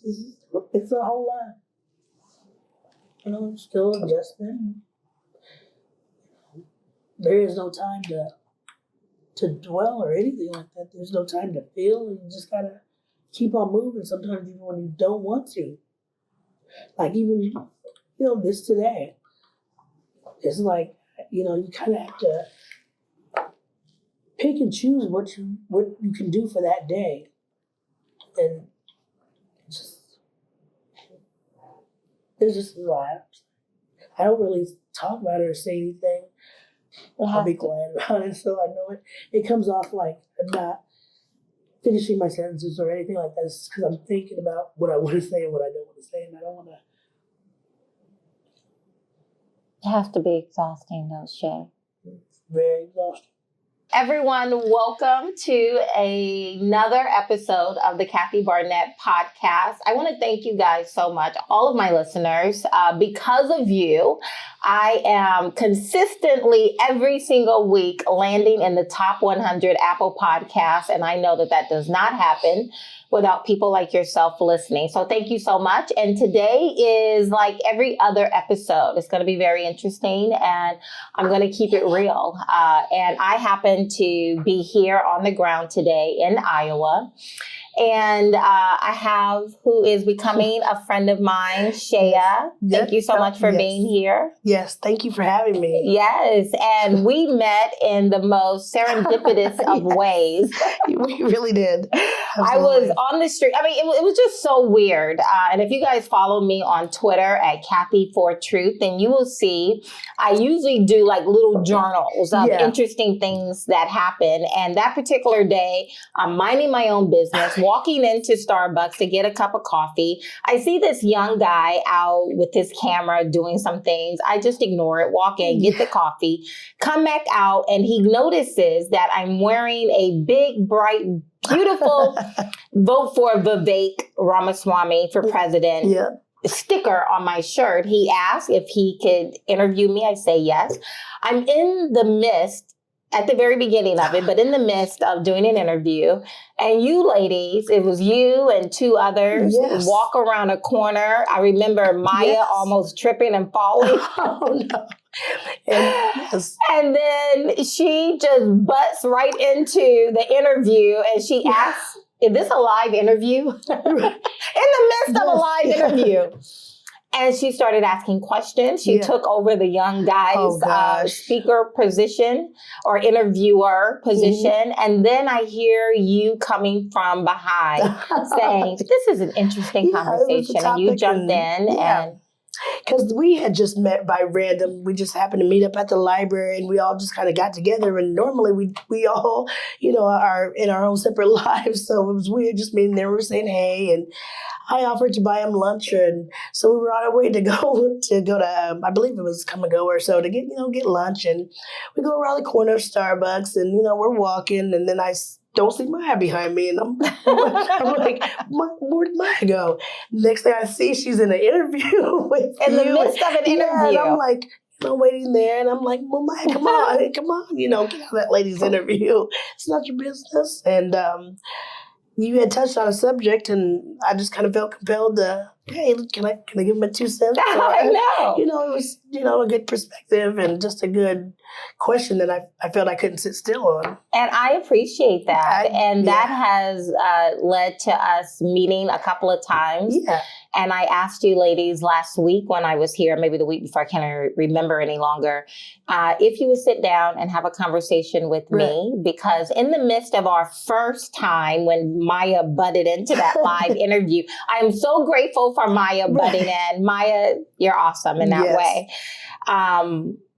it's a whole lot. Still adjustment. There is no time to dwell or anything like that. There's no time to feel. You just gotta keep on moving. Sometimes even when you don't want to. Like even this today. It's like you kind of have to pick and choose what you can do for that day, and there's just a lot. I don't really talk about it or say anything. I'll be quiet about it, so I know it comes off like I'm not finishing my sentences or anything like that. It's because I'm thinking about what I want to say and what I don't want to say, and I don't want to. It has to be exhausting, though, Shay. It's very exhausting. Everyone, welcome to another episode of the Kathy Barnette podcast. I want to thank you guys so much, all of my listeners. Because of you, I am consistently every single week landing in the top 100 Apple podcasts, and I know that does not happen without people like yourself listening. So thank you so much. And today is like every other episode. It's going to be very interesting, and I'm going to keep it real. And I happen to be here on the ground today in Iowa. And I have who is becoming a friend of mine, Chaya. Thank you so much for being here. Yes, thank you for having me. Yes, and we met in the most serendipitous of ways. We really did. Absolutely. I was on the street. I mean, it was just so weird. And if you guys follow me on Twitter at Kathy for Truth, then you will see I usually do like little journals of interesting things that happen. And that particular day, I'm minding my own business, walking into Starbucks to get a cup of coffee. I see this young guy out with his camera doing some things. I just ignore it, walk in, get the coffee, come back out, and he notices that I'm wearing a big, bright, beautiful vote for Vivek Ramaswamy for president sticker on my shirt. He asked if he could interview me. I say yes. I'm in the midst, at the very beginning of it, but in the midst of doing an interview, and you ladies, it was you and two others, walk around a corner. I remember Maya almost tripping and falling. Oh, no. And then she just butts right into the interview, and she asks, is this a live interview? In the midst of a live interview. And she started asking questions. She took over the young guy's speaker position or interviewer position. And then I hear you coming from behind saying, this is an interesting conversation. And you jumped in and... Because we had just met by random. We just happened to meet up at the library, and we all just kind of got together. And normally we all, are in our own separate lives. So it was weird just meeting there. We were saying hey, and I offered to buy him lunch, and so we were on our way to go to I believe it was Come and Go or so to get lunch. And we go around the corner of Starbucks, and we're walking, and then I don't see Maya behind me. And I'm like, where'd Maya go? Next thing I see, she's in an interview with in the midst of an interview. And I'm like, waiting there. And I'm like, well, Maya, come on, get out of that lady's interview. It's not your business. And you had touched on a subject, and I just kind of felt compelled to, hey, can I give him a 2 cents? I know. It was, a good perspective and just a good question that I felt I couldn't sit still on. And I appreciate that. That has led to us meeting a couple of times. Yeah. And I asked you ladies last week when I was here, maybe the week before, I can't remember any longer, if you would sit down and have a conversation with me, because in the midst of our first time when Maya butted into that live interview, I am so grateful for Maya butting in. Maya, you're awesome in that way.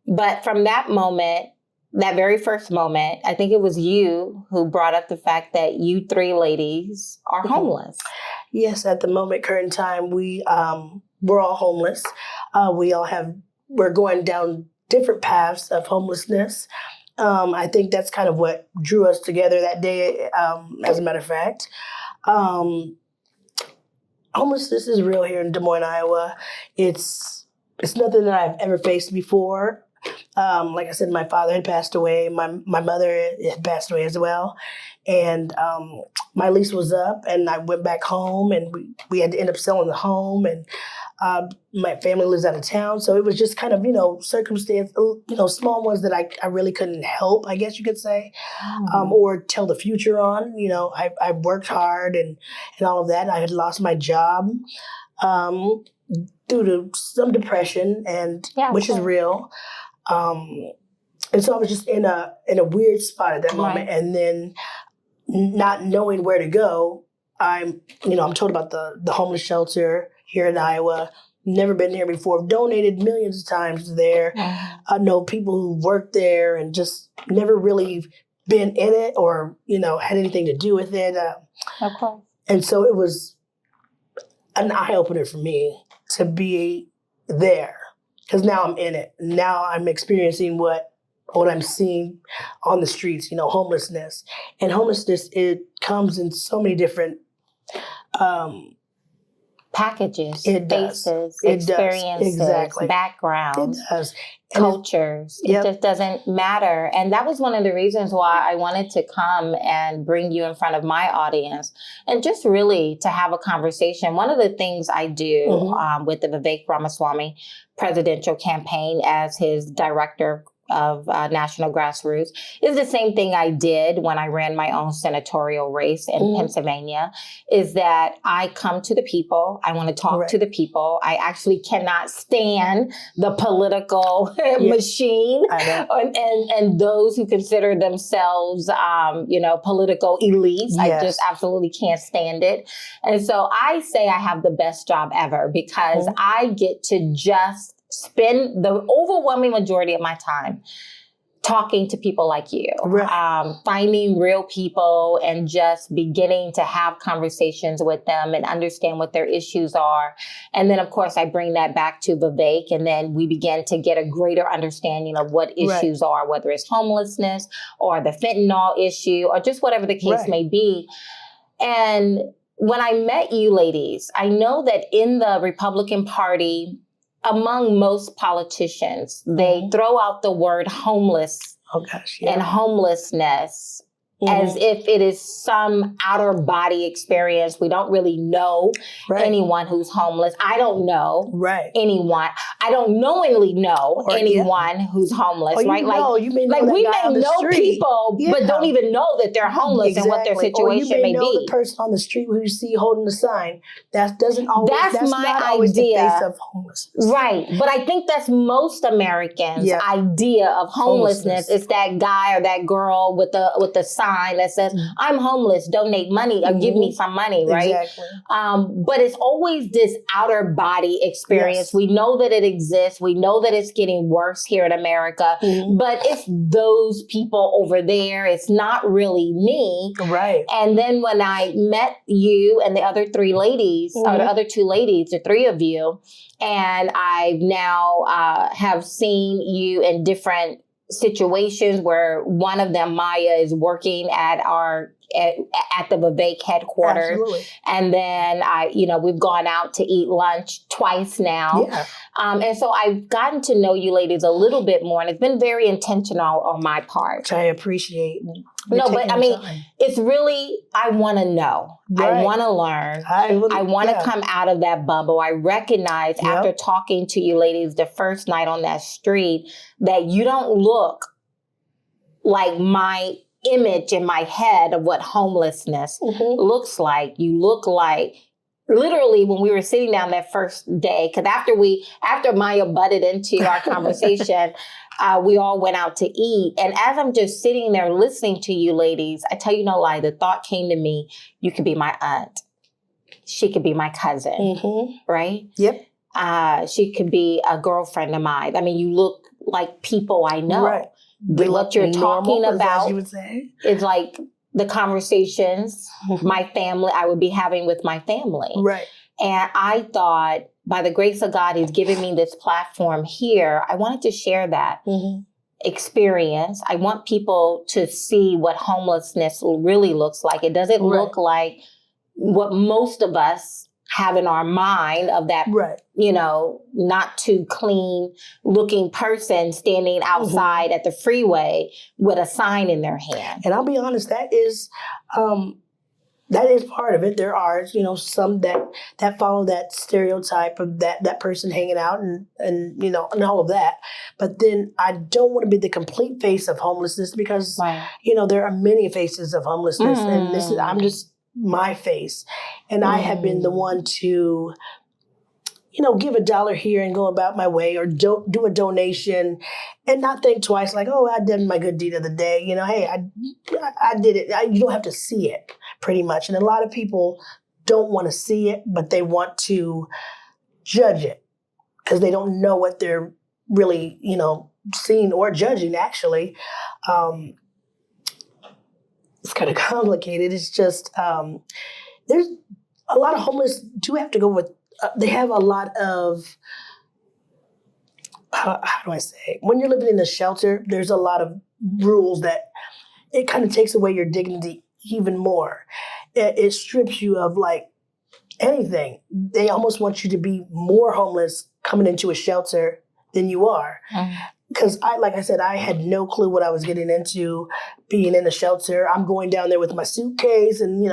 But from that moment, that very first moment, I think it was you who brought up the fact that you three ladies are homeless. Yes, at the current time, we're all homeless. We're going down different paths of homelessness. I think that's kind of what drew us together that day, as a matter of fact. Homelessness is real here in Des Moines, Iowa. It's nothing that I've ever faced before. Like I said, my father had passed away. My mother had passed away as well. And my lease was up, and I went back home, and we had to end up selling the home, and my family lives out of town, so it was just kind of, circumstance, small ones that I really couldn't help, I guess you could say, or tell the future on. I worked hard and all of that. I had lost my job due to some depression, and which is real. And so I was just in a weird spot at that moment, and then not knowing where to go. I'm told about the homeless shelter here in Iowa. Never been there before. Donated millions of times there. I know people who worked there and just never really been in it or had anything to do with it. Of course. And so it was an eye opener for me to be there, because now I'm in it. Now I'm experiencing what I'm seeing on the streets. Homelessness, and homelessness, it comes in so many different packages, it faces, does. experiences, Exactly. backgrounds, It does. cultures. It just doesn't matter. And that was one of the reasons why I wanted to come and bring you in front of my audience and just really to have a conversation. One of the things I do with the Vivek Ramaswamy presidential campaign as his director of National Grassroots is the same thing I did when I ran my own senatorial race in Pennsylvania, is that I come to the people. I want to talk to the people. I actually cannot stand the political machine and those who consider themselves, political elites. I just absolutely can't stand it. And so I say I have the best job ever because I get to just spend the overwhelming majority of my time talking to people like you, finding real people and just beginning to have conversations with them and understand what their issues are. And then, of course, I bring that back to Vivek, and then we begin to get a greater understanding of what issues are, whether it's homelessness or the fentanyl issue or just whatever the case may be. And when I met you ladies, I know that in the Republican Party, among most politicians, they throw out the word homeless and homelessness as if it is some outer body experience. We don't really know anyone who's homeless. I don't know anyone. I don't knowingly know anyone who's homeless, you may know we may know people, but don't even know that they're homeless and what their situation may be. The person on the street who you see holding the sign. That doesn't always. That's my not always idea. The face of homelessness. Right, but I think that's most Americans' idea of homelessness. Is that guy or that girl with the sign that says, I'm homeless, donate money or give me some money, right? Exactly. But it's always this outer body experience. We know that it exists. We know that it's getting worse here in America, but it's those people over there. It's not really me. Right. And then when I met you and the other three ladies, or the other two ladies, the three of you, and I've now have seen you in different situations where one of them, Maya, is working at the Vivek headquarters. Absolutely. And then we've gone out to eat lunch twice now. Yeah. And so I've gotten to know you ladies a little bit more, and it's been very intentional on my part. Which I appreciate. No, but I mean, it's really, I want to know. I want to learn. I want to come out of that bubble. I recognize after talking to you ladies the first night on that street that you don't look like my image in my head of what homelessness looks like. You look like, literally, when we were sitting down that first day, because after Maya butted into our conversation, we all went out to eat. And as I'm just sitting there listening to you ladies, I tell you no lie, the thought came to me, you could be my aunt. She could be my cousin, right? Yep. She could be a girlfriend of mine. I mean, you look like people I know. Right. What you're talking about you would say. is like the conversations my family, I would be having with my family. Right. And I thought, by the grace of God, He's given me this platform here. I wanted to share that experience. I want people to see what homelessness really looks like. It doesn't look like what most of us have in our mind of that, not too clean looking person standing outside at the freeway with a sign in their hand. And I'll be honest, that is part of it. There are, some that follow that stereotype of that person hanging out and all of that. But then I don't want to be the complete face of homelessness because, there are many faces of homelessness. And I'm just my face. And I have been the one to, give $1 here and go about my way, or do a donation and not think twice, like, oh, I did my good deed of the day. Hey, I did it. You don't have to see it, pretty much. And a lot of people don't want to see it, but they want to judge it because they don't know what they're really, seeing or judging, actually. It's kind of complicated. It's just, there's a lot of homeless do have to go with, they have a lot of, how do I say, when you're living in a shelter, there's a lot of rules that it kind of takes away your dignity even more. It strips you of like anything. They almost want you to be more homeless coming into a shelter than you are. Because like I said, I had no clue what I was getting into being in a shelter. I'm going down there with my suitcase and,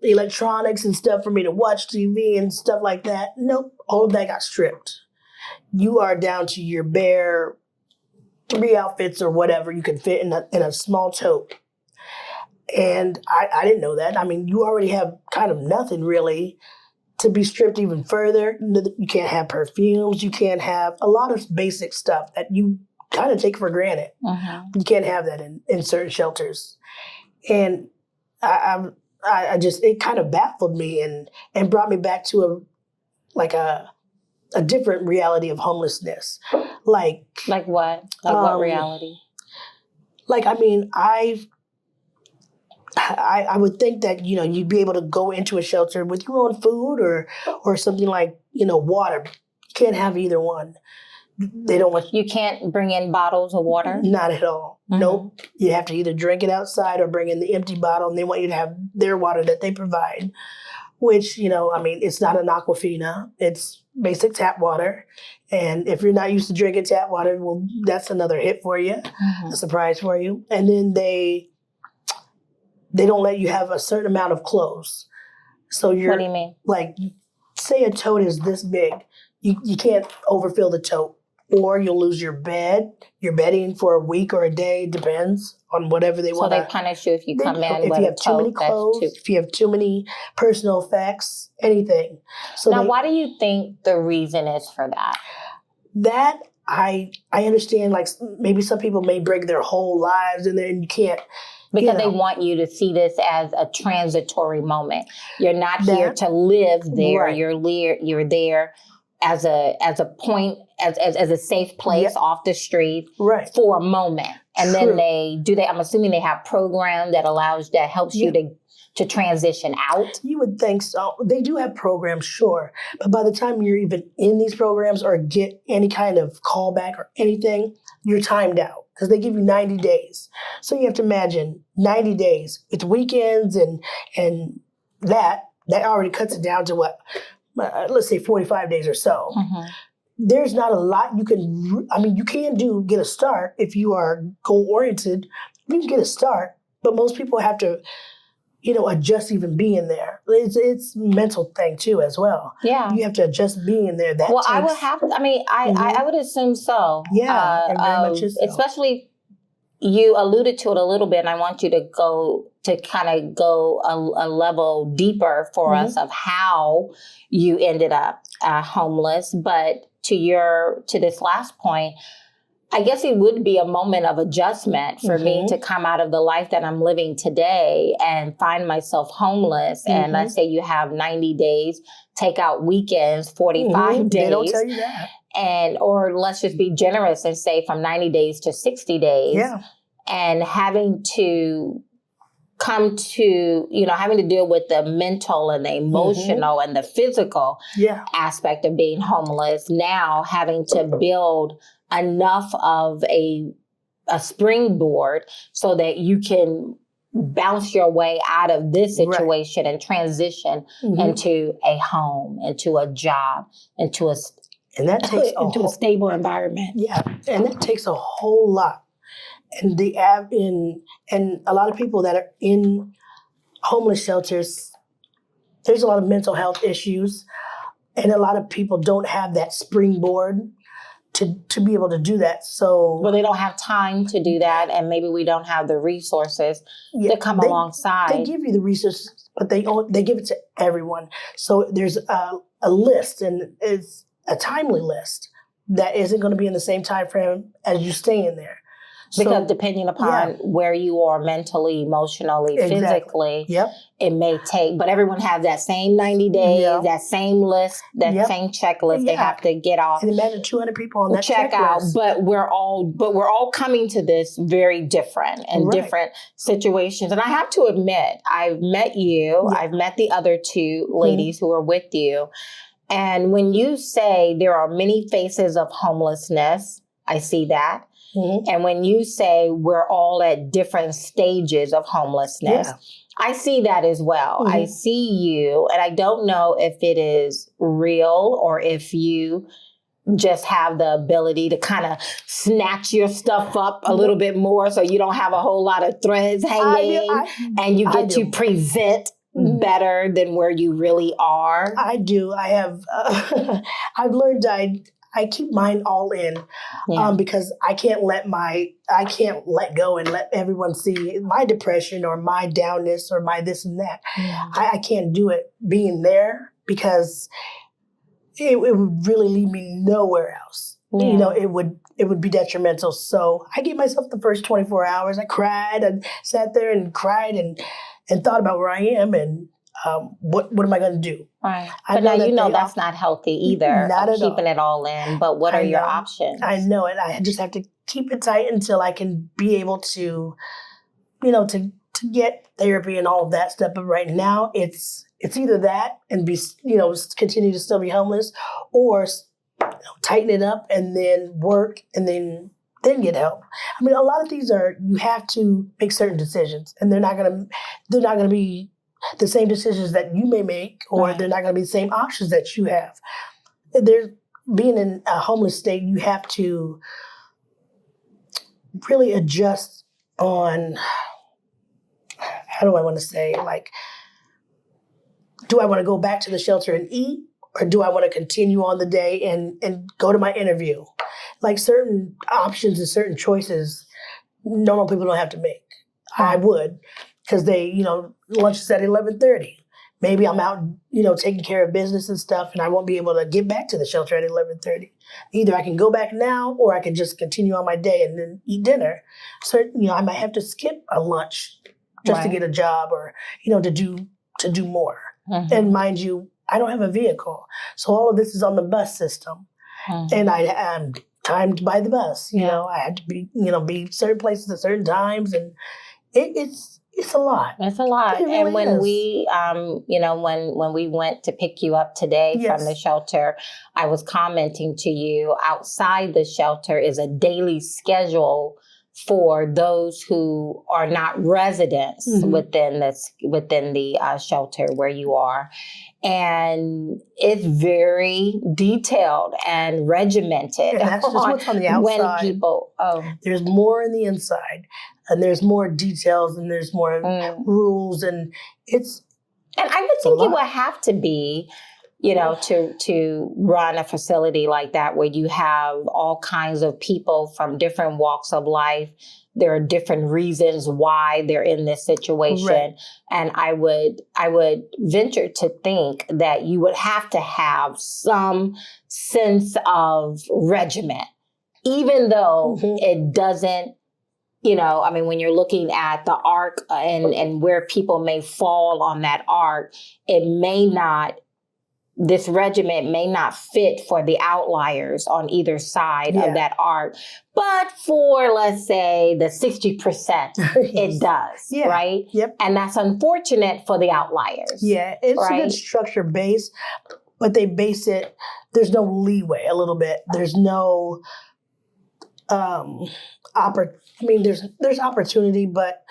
electronics and stuff for me to watch TV and stuff like that. Nope, all of that got stripped. You are down to your bare 3 outfits or whatever you can fit in a small tote. And I didn't know that. I mean, you already have kind of nothing really. To be stripped even further, you can't have perfumes. You can't have a lot of basic stuff that you kind of take for granted. You can't have that in certain shelters. And I just, it kind of baffled me and brought me back to a different reality of homelessness. Like what? Like what reality? I would think that, you'd be able to go into a shelter with your own food or something like, water. You can't have either one. They don't want you. Can't bring in bottles of water? Not at all. Nope. You have to either drink it outside or bring in the empty bottle, and they want you to have their water that they provide, which, it's not an Aquafina. It's basic tap water. And if you're not used to drinking tap water, well, that's another hit for you, a surprise for you. And then they don't let you have a certain amount of clothes. So you're, what do you mean? Like, say a tote is this big. You can't overfill the tote, or you'll lose your bedding for a week or a day, depends on whatever they want. So they punish you if you come in with if you have too many clothes, if you have too many personal effects, anything. So now, why do you think the reason is for that? That I understand. Like, maybe some people may break their whole lives, and then you can't. Because they want you to see this as a transitory moment. You're not here to live there. Right. You're there as a point, as a safe place off the street for a moment. And then I'm assuming they have program that helps you to transition out. You would think so. They do have programs, sure. But by the time you're even in these programs or get any kind of callback or anything, you're timed out. Because they give you 90 days. So you have to imagine 90 days with weekends and that already cuts it down to what, let's say 45 days or so. There's not a lot you can, you can get a start if you are goal-oriented. You can get a start, but most people have to, adjust even being there. It's a mental thing too as well. Yeah. You have to adjust being there. I would have to, I would assume so. Yeah, and very much is so. Especially, you alluded to it a little bit, and I want you to go a level deeper for us of how you ended up homeless. But to this last point, I guess it would be a moment of adjustment for me to come out of the life that I'm living today and find myself homeless. And let's say you have 90 days, take out weekends, 45 days. They don't tell you that. Or let's just be generous and say from 90 days to 60 days. Yeah. And having to come to, having to deal with the mental and the emotional and the physical aspect of being homeless. Now having to build enough of a springboard so that you can bounce your way out of this situation and transition into a home, into a job, into a into a stable environment. Yeah, and that takes a whole lot. And and a lot of people that are in homeless shelters, there's a lot of mental health issues, and a lot of people don't have that springboard to be able to do that. So, well, they don't have time to do that, and maybe we don't have the resources to come alongside. They give you the resources, but they give it to everyone. So there's a list, and it's a timely list that isn't going to be in the same time frame as you stay in there. Because depending upon where you are mentally, emotionally, physically, it may take, but everyone has that same 90 days, that same list, that same checklist they have to get off. And imagine 200 people on that checkout. But we're all coming to this very different and different situations. And I have to admit, I've met you, I've met the other two ladies who are with you. And when you say there are many faces of homelessness, I see that. And when you say we're all at different stages of homelessness, I see that as well. I see you, and I don't know if it is real or if you just have the ability to kind of snatch your stuff up a little bit more so you don't have a whole lot of threads hanging and you get to present better than where you really are. I do. I have, I've learned I keep mine all in because I can't let go and let everyone see my depression or my downness or my this and that. I can't do it being there because it would really lead me nowhere else. You know, it would be detrimental. So I gave myself the first 24 hours. I cried and sat there and cried and thought about where I am and what am I going to do? Right. But now you know that's not healthy either. Not at keeping all. It all in. But what are your options? I know it. I just have to keep it tight until I can be able to, to get therapy and all of that stuff. But right now, it's either that and be, continue to still be homeless, or tighten it up and then work and then get help. I mean, a lot of these you have to make certain decisions, and they're not gonna be the same decisions that you may make, or they're not going to be the same options that you have. Being in a homeless state, you have to really adjust on, how do I want to say, like, do I want to go back to the shelter and eat, or do I want to continue on the day and go to my interview? Like certain options and certain choices, normal people don't have to make. I would. Because lunch is at 11:30. Maybe I'm out, taking care of business and stuff, and I won't be able to get back to the shelter at 11:30. Either I can go back now, or I can just continue on my day and then eat dinner. So, I might have to skip a lunch just to get a job, or to do more. And mind you, I don't have a vehicle, so all of this is on the bus system, and I am timed by the bus. I had to be certain places at certain times, and it's a lot. It's a lot. Really and when is. we, when we went to pick you up today from the shelter, I was commenting to you, outside the shelter is a daily schedule for those who are not residents within the shelter where you are. And it's very detailed and regimented. And that's just what's on the outside. When people, there's more in the inside, and there's more details, and there's more rules, and it's. And I would think it would have to be, to run a facility like that, where you have all kinds of people from different walks of life. There are different reasons why they're in this situation. Right. And I would venture to think that you would have to have some sense of regiment, even though it doesn't, when you're looking at the arc and where people may fall on that arc, this regiment may not fit for the outliers on either side of that arc. But for, let's say, the 60%, it does, right? Yep. And that's unfortunate for the outliers. Yeah, it's a good structure base, but they base it, there's no leeway a little bit. There's no there's opportunity, but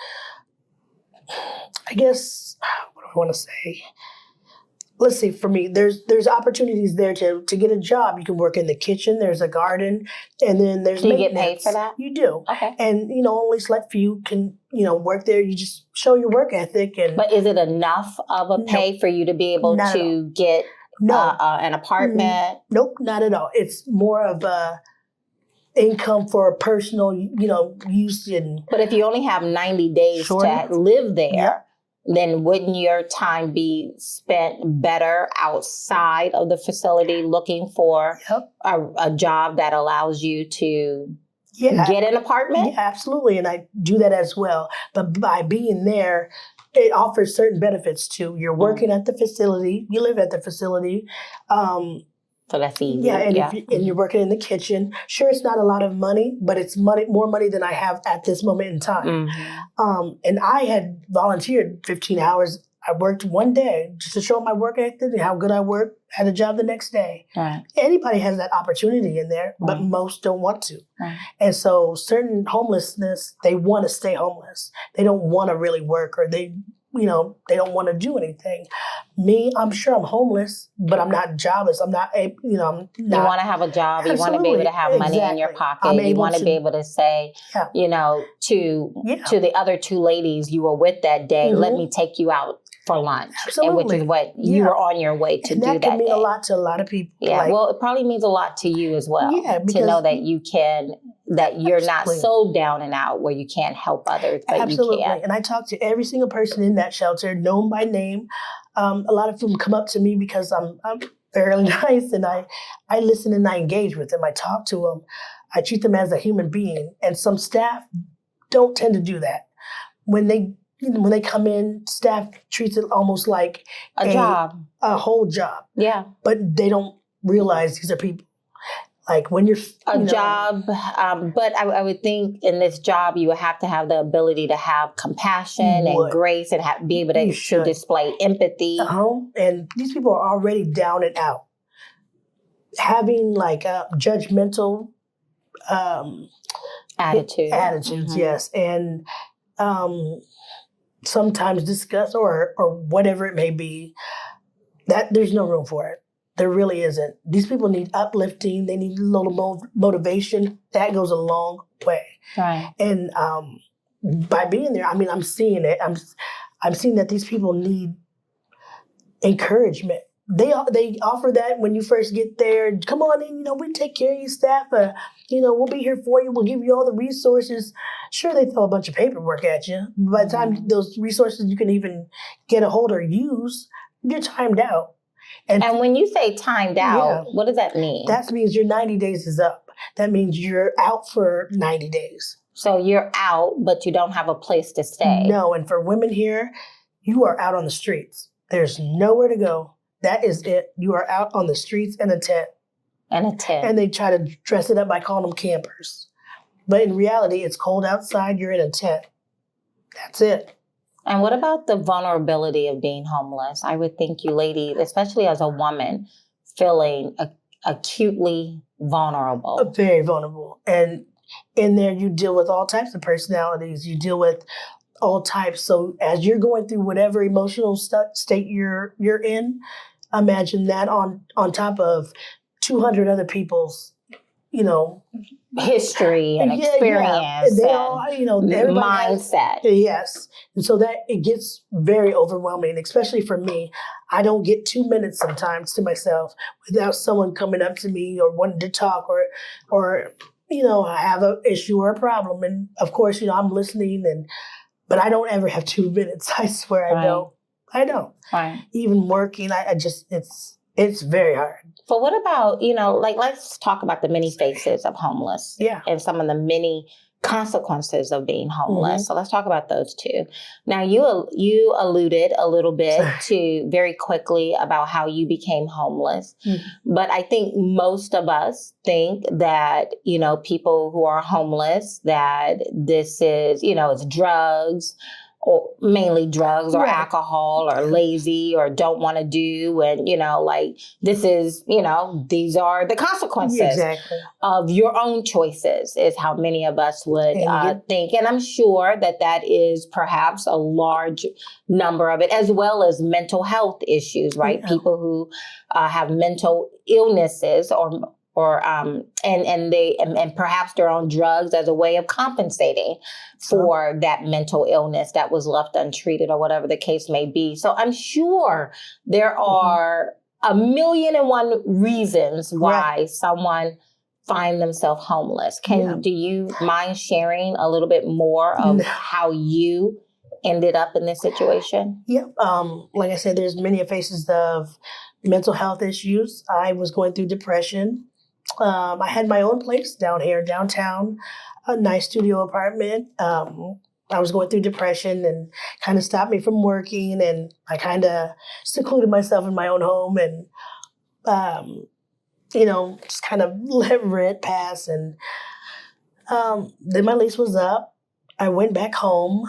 I guess, what do I want to say? Let's see, for me, there's opportunities there to get a job. You can work in the kitchen, there's a garden, and then there's Do you maintenance. get paid for that? You do. Okay. And, only select few can, work there. You just show your work ethic. But is it enough of a pay for you to be able to get an apartment? Nope, not at all. It's more of a income for personal, use. But if you only have 90 days to live there, then wouldn't your time be spent better outside of the facility looking for a job that allows you to get an apartment? Yeah, absolutely. And I do that as well. But by being there, it offers certain benefits too. You're working at the facility, you live at the facility. So that's easy. Yeah, and you're working in the kitchen. Sure, it's not a lot of money, but it's more money than I have at this moment in time. Mm-hmm. And I had volunteered 15 hours. I worked one day just to show my work ethic and how good I work. Had a job the next day. Right. Anybody has that opportunity in there, but most don't want to. Right. And so certain homelessness, they want to stay homeless. They don't want to really work, or they don't want to do anything. Me, I'm sure I'm homeless, but I'm not jobless. I'm not, I'm not. You want to have a job. You want to be able to have money in your pocket. You want to be able to say, to the other two ladies you were with that day, let me take you out for lunch. Absolutely. And which is what you were on your way to do that day. That can mean a lot to a lot of people. Yeah, well, it probably means a lot to you as well. Yeah, to know that that you're not so down and out where you can't help others, but you can. And I talk to every single person in that shelter, known by name. A lot of them come up to me because I'm fairly nice, and I listen and I engage with them. I talk to them. I treat them as a human being. And some staff don't tend to do that. When they come in, staff treats it almost like a job, a whole job. Yeah. But they don't realize these are people. Like when you're job, but I would think in this job you would have to have the ability to have compassion and grace and be able to display empathy. And these people are already down and out, having like a judgmental attitudes, yes, and sometimes disgust or whatever it may be. That there's no room for it. There really isn't. These people need uplifting. They need a little motivation. That goes a long way. Right. And by being there, I'm seeing it. I'm seeing that these people need encouragement. They offer that when you first get there. Come on in, we take care of you, staff. We'll be here for you. We'll give you all the resources. Sure, they throw a bunch of paperwork at you. By the time those resources you can even get a hold or use, you're timed out. And when you say timed out, what does that mean? That means your 90 days is up. That means you're out for 90 days. So you're out, but you don't have a place to stay. No, and for women here, you are out on the streets. There's nowhere to go. That is it. You are out on the streets in a tent. And they try to dress it up by calling them campers. But in reality, it's cold outside. You're in a tent. That's it. And what about the vulnerability of being homeless? I would think you ladies, especially as a woman, feeling acutely vulnerable. Very vulnerable. And in there, you deal with all types of personalities. You deal with all types. So as you're going through whatever emotional state you're in, imagine that on top of 200 other people's, history and experience. They all, mindset. Yes. And so that it gets very overwhelming, especially for me. I don't get 2 minutes sometimes to myself without someone coming up to me or wanting to talk or I have an issue or a problem. And of course, I'm listening but I don't ever have 2 minutes. I swear I don't. I don't. Right. Even working, I just, it's very hard. But what about, let's talk about the many faces of homeless. Yeah. And some of the many consequences of being homeless. Mm-hmm. So let's talk about those two. Now, you alluded a little bit to very quickly about how you became homeless. Mm-hmm. But I think most of us think that, people who are homeless, that this is, it's drugs or mainly drugs or Right. alcohol or lazy or don't want to do. And, like this is, these are the consequences Exactly. of your own choices is how many of us would think. And I'm sure that is perhaps a large number of it, as well as mental health issues, right? Yeah. People who have mental illnesses and perhaps they're on drugs as a way of compensating for that mental illness that was left untreated or whatever the case may be. So I'm sure there are a million and one reasons why someone find themselves homeless. Do you mind sharing a little bit more of how you ended up in this situation? Yep. Like I said, there's many faces of mental health issues. I was going through depression. I had my own place down here, downtown, a nice studio apartment. I was going through depression and kind of stopped me from working, and I kind of secluded myself in my own home and, just kind of let rent pass. And then my lease was up. I went back home.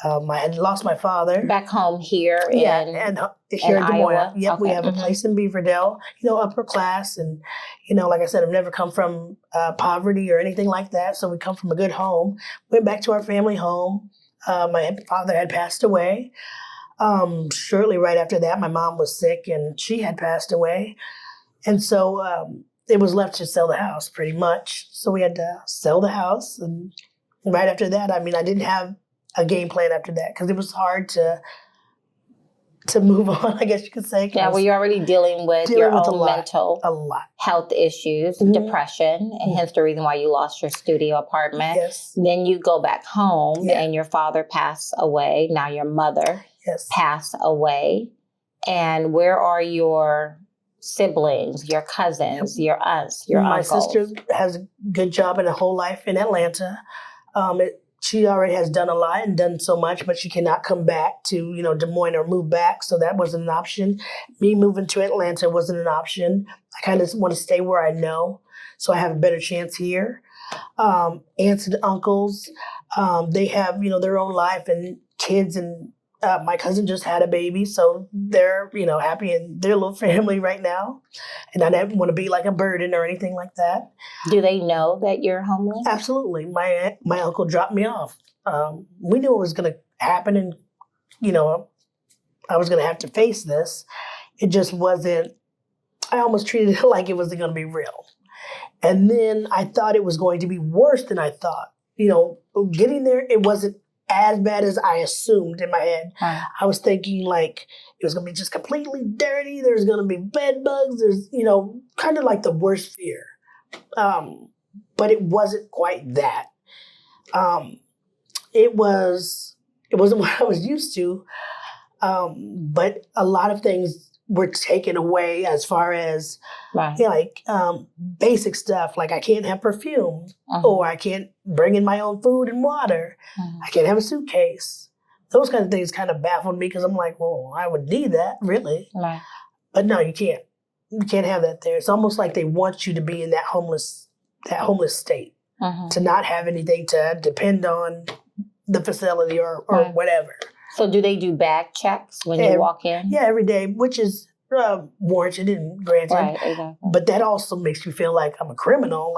I had lost my father. Back home here here in Des Moines. Iowa? Yep, Okay. we have a place in Beaverdale, upper class. And, like I said, I've never come from poverty or anything like that. So we come from a good home. Went back to our family home. My father had passed away. Shortly right after that, my mom was sick and she had passed away. And so it was left to sell the house pretty much. So we had to sell the house. And right after that, I didn't have a game plan after that because it was hard to move on, I guess you could say. Yeah, well, you're already dealing with your own mental health issues, depression, and hence the reason why you lost your studio apartment. Yes. Then you go back home and your father passed away. Now your mother passed away. And where are your siblings, your cousins, your aunts, your uncles? My sister has a good job and a whole life in Atlanta. She already has done a lot and done so much, but she cannot come back to, Des Moines or move back. So that wasn't an option. Me moving to Atlanta wasn't an option. I kind of want to stay where I know so I have a better chance here. Aunts and uncles, they have, their own life and kids, and my cousin just had a baby. So they're, happy in their little family right now. And I didn't want to be like a burden or anything like that. Do they know that you're homeless? Absolutely. My uncle dropped me off. We knew it was going to happen, and, I was going to have to face this. It just wasn't, I almost treated it like it wasn't going to be real. And then I thought it was going to be worse than I thought. Getting there, it wasn't as bad as I assumed in my head. I was thinking like it was going to be just completely dirty. There's going to be bed bugs. There's, kind of like the worst fear. But it wasn't quite that. It wasn't what I was used to. But a lot of things were taken away as far as basic stuff. Like I can't have perfume or I can't bring in my own food and water. I can't have a suitcase. Those kind of things kind of baffled me because I'm like, well, I would need that, really. Right. But no, you can't. You can't have that there. It's almost like they want you to be in that homeless state, to not have anything to depend on the facility or whatever. So do they do bag checks when you walk in? Yeah, every day, which is warranted and granted. Right, exactly. But that also makes me feel like I'm a criminal,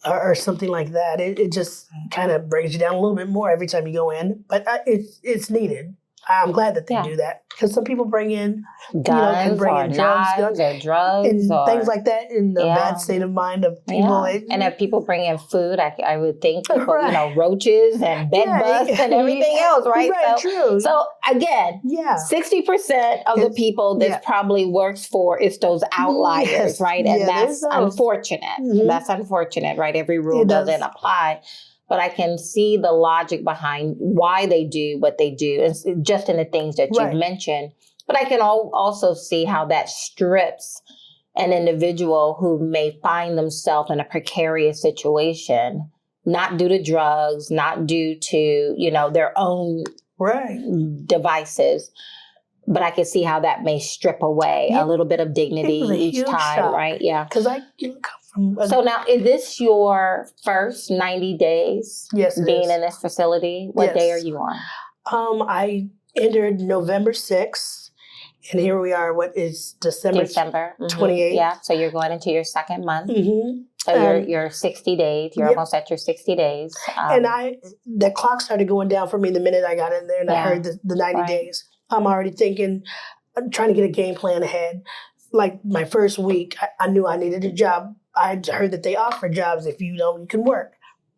or something like that. It just kind of brings you down a little bit more every time you go in. But it's needed. I'm glad that they do that because some people bring in guns, drugs and things like that in the bad state of mind of people. Yeah. And if people bring in food, I would think people, roaches and bed bugs and everything else, right? Right, true. So again, 60% of the people this probably works for is those outliers, right? And that's unfortunate. That's unfortunate, right? Every rule doesn't apply. But I can see the logic behind why they do what they do, and just in the things that you've mentioned. But I can also see how that strips an individual who may find themselves in a precarious situation, not due to drugs, not due to, their own devices. But I can see how that may strip away a little bit of dignity each time, right? Yeah. Because So now, is this your first 90 days being in this facility? What day are you on? I entered November 6th, and here we are, what is December 28th. Yeah, so you're going into your second month. Mm-hmm. So you're 60 days. You're almost at your 60 days. And the clock started going down for me the minute I got in there and I heard the 90 days. I'm already thinking, I'm trying to get a game plan ahead. Like my first week, I knew I needed a job. I heard that they offer jobs if you can work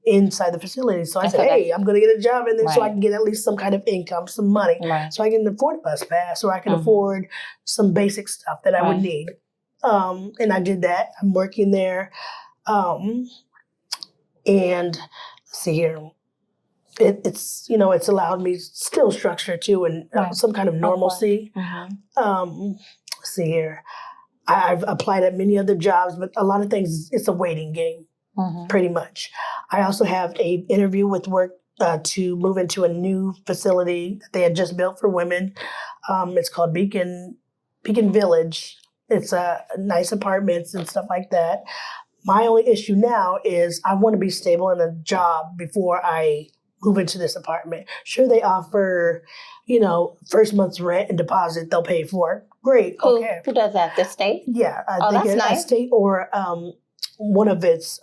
inside the facility. So I said, hey, I'm going to get a job in there so I can get at least some kind of income, some money. So I can afford a bus pass or I can afford some basic stuff that I would need. And I did that. I'm working there. And let's see here. It's it's allowed me still structure too and some kind of normalcy. Let's see here. I've applied at many other jobs, but a lot of things, it's a waiting game, pretty much. I also have an interview with work to move into a new facility that they had just built for women. It's called Beacon Village. It's nice apartments and stuff like that. My only issue now is I want to be stable in a job before I move into this apartment. Sure, they offer, first month's rent and deposit they'll pay for. Great. Okay. Who does that? The state? Yeah. I think that's nice. A state or one of its...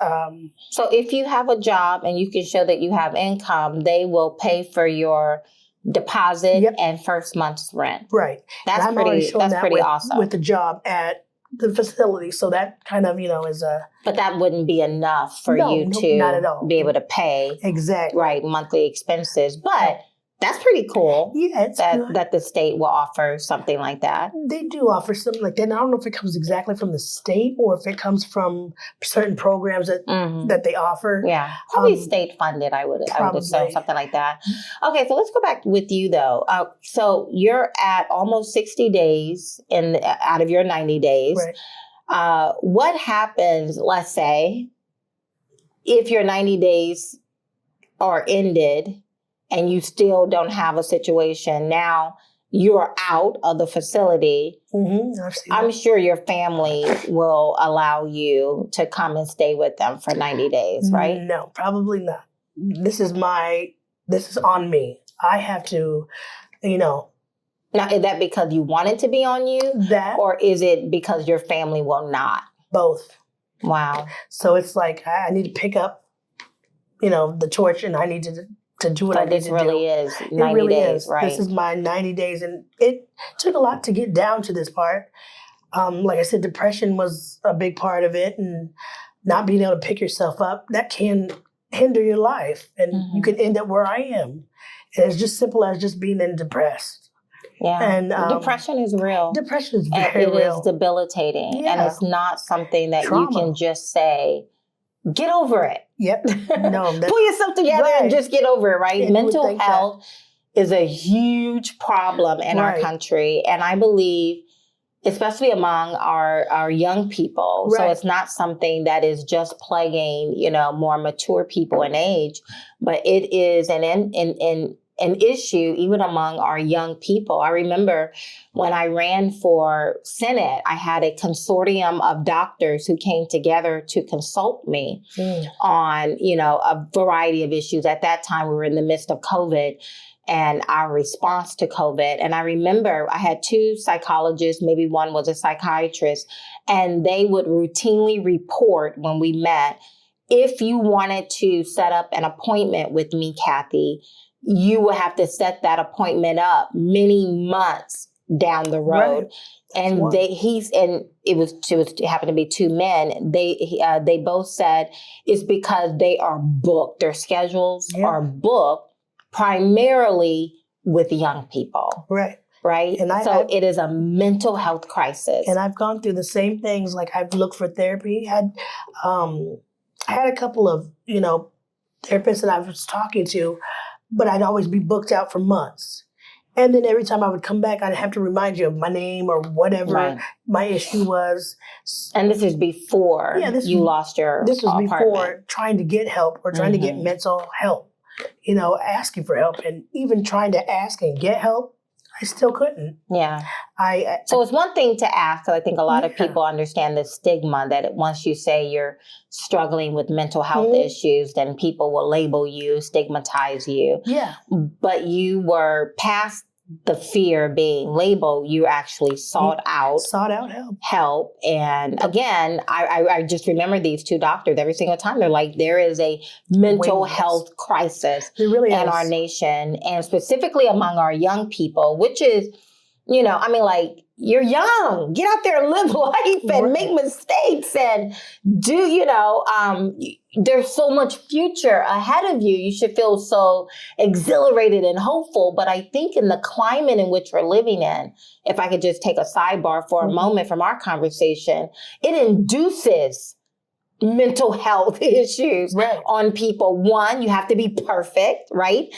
So if you have a job and you can show that you have income, they will pay for your deposit and first month's rent. Right. That's pretty awesome. With the job at the facility. So that kind of, is a... But that wouldn't be enough for you to not at all. Be able to pay. Exactly. Right, monthly expenses. But that's pretty cool. Yeah, it's good. That the state will offer something like that. They do offer something like that. And I don't know if it comes exactly from the state or if it comes from certain programs that they offer. Yeah, probably state funded. I would assume something like that. Okay, so let's go back with you though. So you're at almost 60 days out of your 90 days. Right. What happens? Let's say if your 90 days are ended and you still don't have a situation, now you're out of the facility. I'm sure your family will allow you to come and stay with them for 90 days, right? No, probably not. This is on me. I have to, Now, is that because you want it to be on you? Or is it because your family will not? Both. Wow. So it's like, I need to pick up, the torch and I need to do what I need to do. This really is 90 days, right? This is my 90 days. And it took a lot to get down to this part. Like I said, depression was a big part of it. And not being able to pick yourself up, that can hinder your life. And you can end up where I am. And it's just simple as just being depressed. Yeah. And depression is real. Depression is very real. It is debilitating. Yeah. And it's not something that you can just say, get over it. Yep. No. Pull yourself together and just get over it, right? And mental health is a huge problem in our country. And I believe, especially among our young people, so it's not something that is just plaguing, more mature people in age, but it is an issue even among our young people. I remember when I ran for Senate, I had a consortium of doctors who came together to consult me on, a variety of issues. At that time, we were in the midst of COVID and our response to COVID. And I remember I had two psychologists, maybe one was a psychiatrist, and they would routinely report when we met, if you wanted to set up an appointment with me, Kathy, you will have to set that appointment up many months down the road. Right. And it happened to be two men. They both said it's because they are booked. Their schedules are booked primarily with young people. Right. And it is a mental health crisis. And I've gone through the same things. Like I've looked for therapy. I had a couple of, therapists that I was talking to, but I'd always be booked out for months. And then every time I would come back, I'd have to remind you of my name or whatever my issue was. And this is before you lost your This was apartment. Before trying to get help or trying to get mental help, asking for help. And even trying to ask and get help, I still couldn't. Yeah. So it's one thing to ask, because I think a lot of people understand the stigma that once you say you're struggling with mental health issues, then people will label you, stigmatize you. Yeah. But you were past the fear of being labeled. You actually sought out help. And again, I just remember these two doctors every single time. They're like, there is a mental health crisis in our nation, and specifically among our young people, which is, I mean, like, you're young. Get out there and live life and make mistakes and do, there's so much future ahead of you. You should feel so exhilarated and hopeful. But I think in the climate in which we're living in, if I could just take a sidebar for a moment from our conversation, it induces mental health issues on people. One, you have to be perfect, right?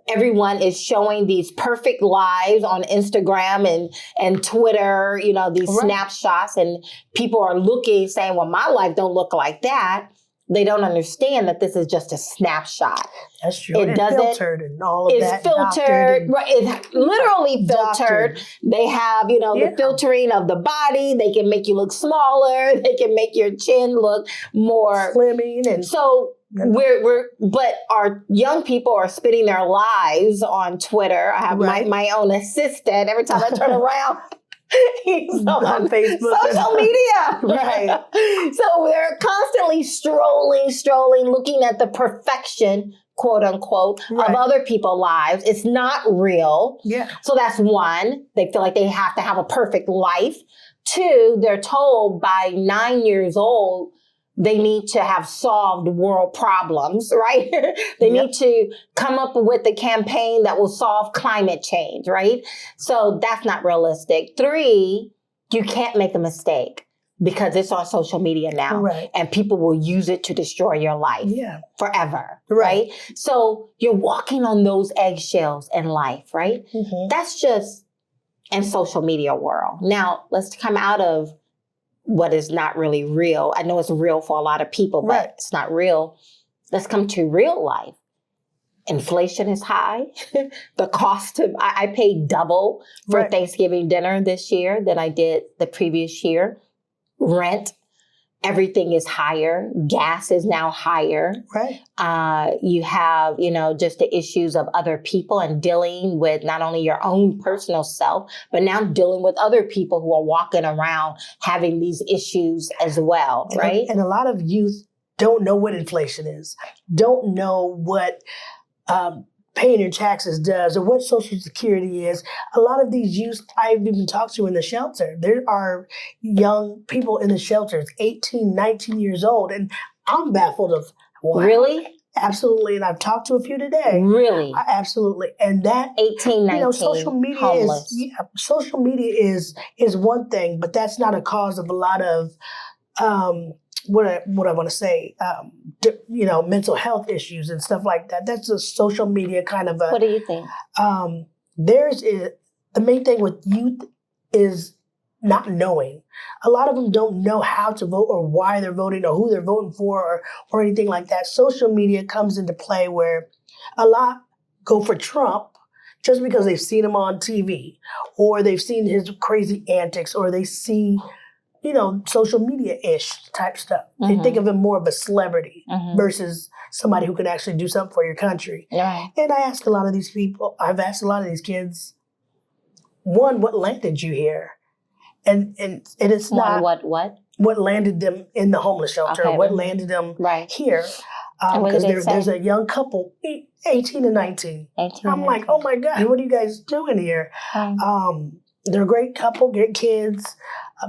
Everyone is showing these perfect lives on Instagram and Twitter, these snapshots, and people are looking, saying, well, my life don't look like that. They don't understand that this is just a snapshot. That's true. It's filtered and all of that. It's filtered. Right. It's literally filtered. They have, the filtering of the body. They can make you look smaller. They can make your chin look more slimming. And so but our young people are spending their lives on Twitter. I have my own assistant. Every time I turn around, he's on Facebook, social media. Right. So they're constantly strolling, looking at the perfection, quote unquote, of other people's lives. It's not real. Yeah. So that's one. They feel like they have to have a perfect life. Two, they're told by 9 years old, they need to have solved world problems, right? They need to come up with a campaign that will solve climate change, right? So that's not realistic. Three, you can't make a mistake because it's on social media now. Right. And people will use it to destroy your life forever, right? So you're walking on those eggshells in life, right? Mm-hmm. That's just in social media world. Now, let's come out of what is not really real. I know it's real for a lot of people, but it's not real. Let's come to real life. Inflation is high. The cost of, I paid double for Thanksgiving dinner this year than I did the previous year. Rent, everything is higher. Gas is now higher. Right. You have, just the issues of other people and dealing with not only your own personal self, but now dealing with other people who are walking around having these issues as well, right? And a lot of youth don't know what inflation is, don't know what paying your taxes does or what Social Security is. A lot of these youth I've even talked to in the shelter, there are young people in the shelters, 18, 19 years old. And I'm baffled of, wow. Really? Absolutely. And I've talked to a few today. Really? Absolutely. And that 18, 19, social media homeless. Social media is one thing, but that's not a cause of a lot of what I want to say, mental health issues and stuff like that. That's a social media kind of a. What do you think? The main thing with youth is not knowing. A lot of them don't know how to vote or why they're voting or who they're voting for or anything like that. Social media comes into play where a lot go for Trump just because they've seen him on TV or they've seen his crazy antics or they see social media-ish type stuff. Mm-hmm. They think of him more of a celebrity versus somebody who can actually do something for your country. Right. And I've asked a lot of these kids, one, what landed you here? And it's not what landed them in the homeless shelter or what landed them here. Because there's a young couple, 18 and 19. I'm like, oh my God, what are you guys doing here? They're a great couple, great kids.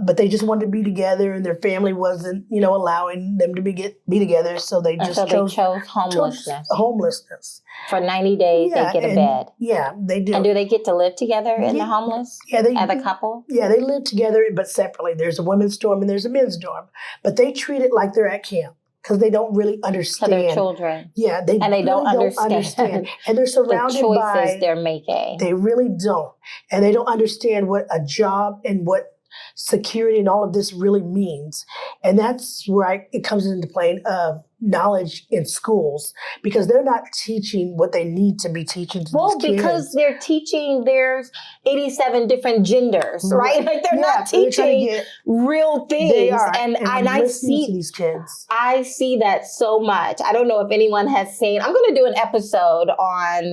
But they just wanted to be together, and their family wasn't, allowing them to be together. So they just chose homelessness. For 90 days, they get a bed. Yeah, they do. And do they get to live together in the homeless? Yeah, as a couple. Yeah, they live together, but separately. There's a women's dorm and there's a men's dorm, but they treat it like they're at camp because they don't really understand. So they're children. Yeah, they really don't understand. And they're surrounded the choices by they're making. They really don't, and they don't understand what a job and what security and all of this really means. And that's where it comes into play of knowledge in schools, because they're not teaching what they need to be teaching to these kids. Because they're teaching there's 87 different genders, right? Like they're not teaching real things. They are. And I see to these kids. I see that so much. I don't know if anyone has seen, I'm going to do an episode on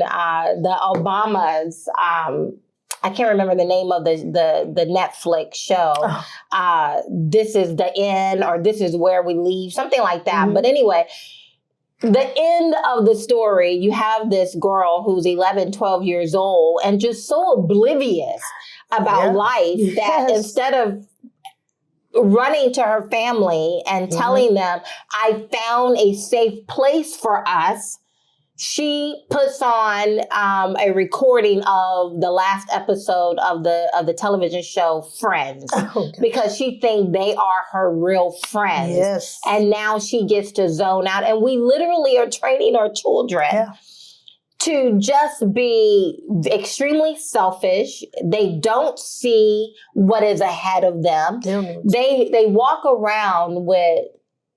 the Obamas. I can't remember the name of the Netflix show. This is the end, or this is where we leave, something like that. Mm-hmm. But anyway, the end of the story, you have this girl who's 11, 12 years old and just so oblivious about life that instead of running to her family and telling them, I found a safe place for us, she puts on a recording of the last episode of the television show Friends, because she thinks they are her real friends. Yes. And now she gets to zone out. And we literally are training our children to just be extremely selfish. They don't see what is ahead of them. They walk around with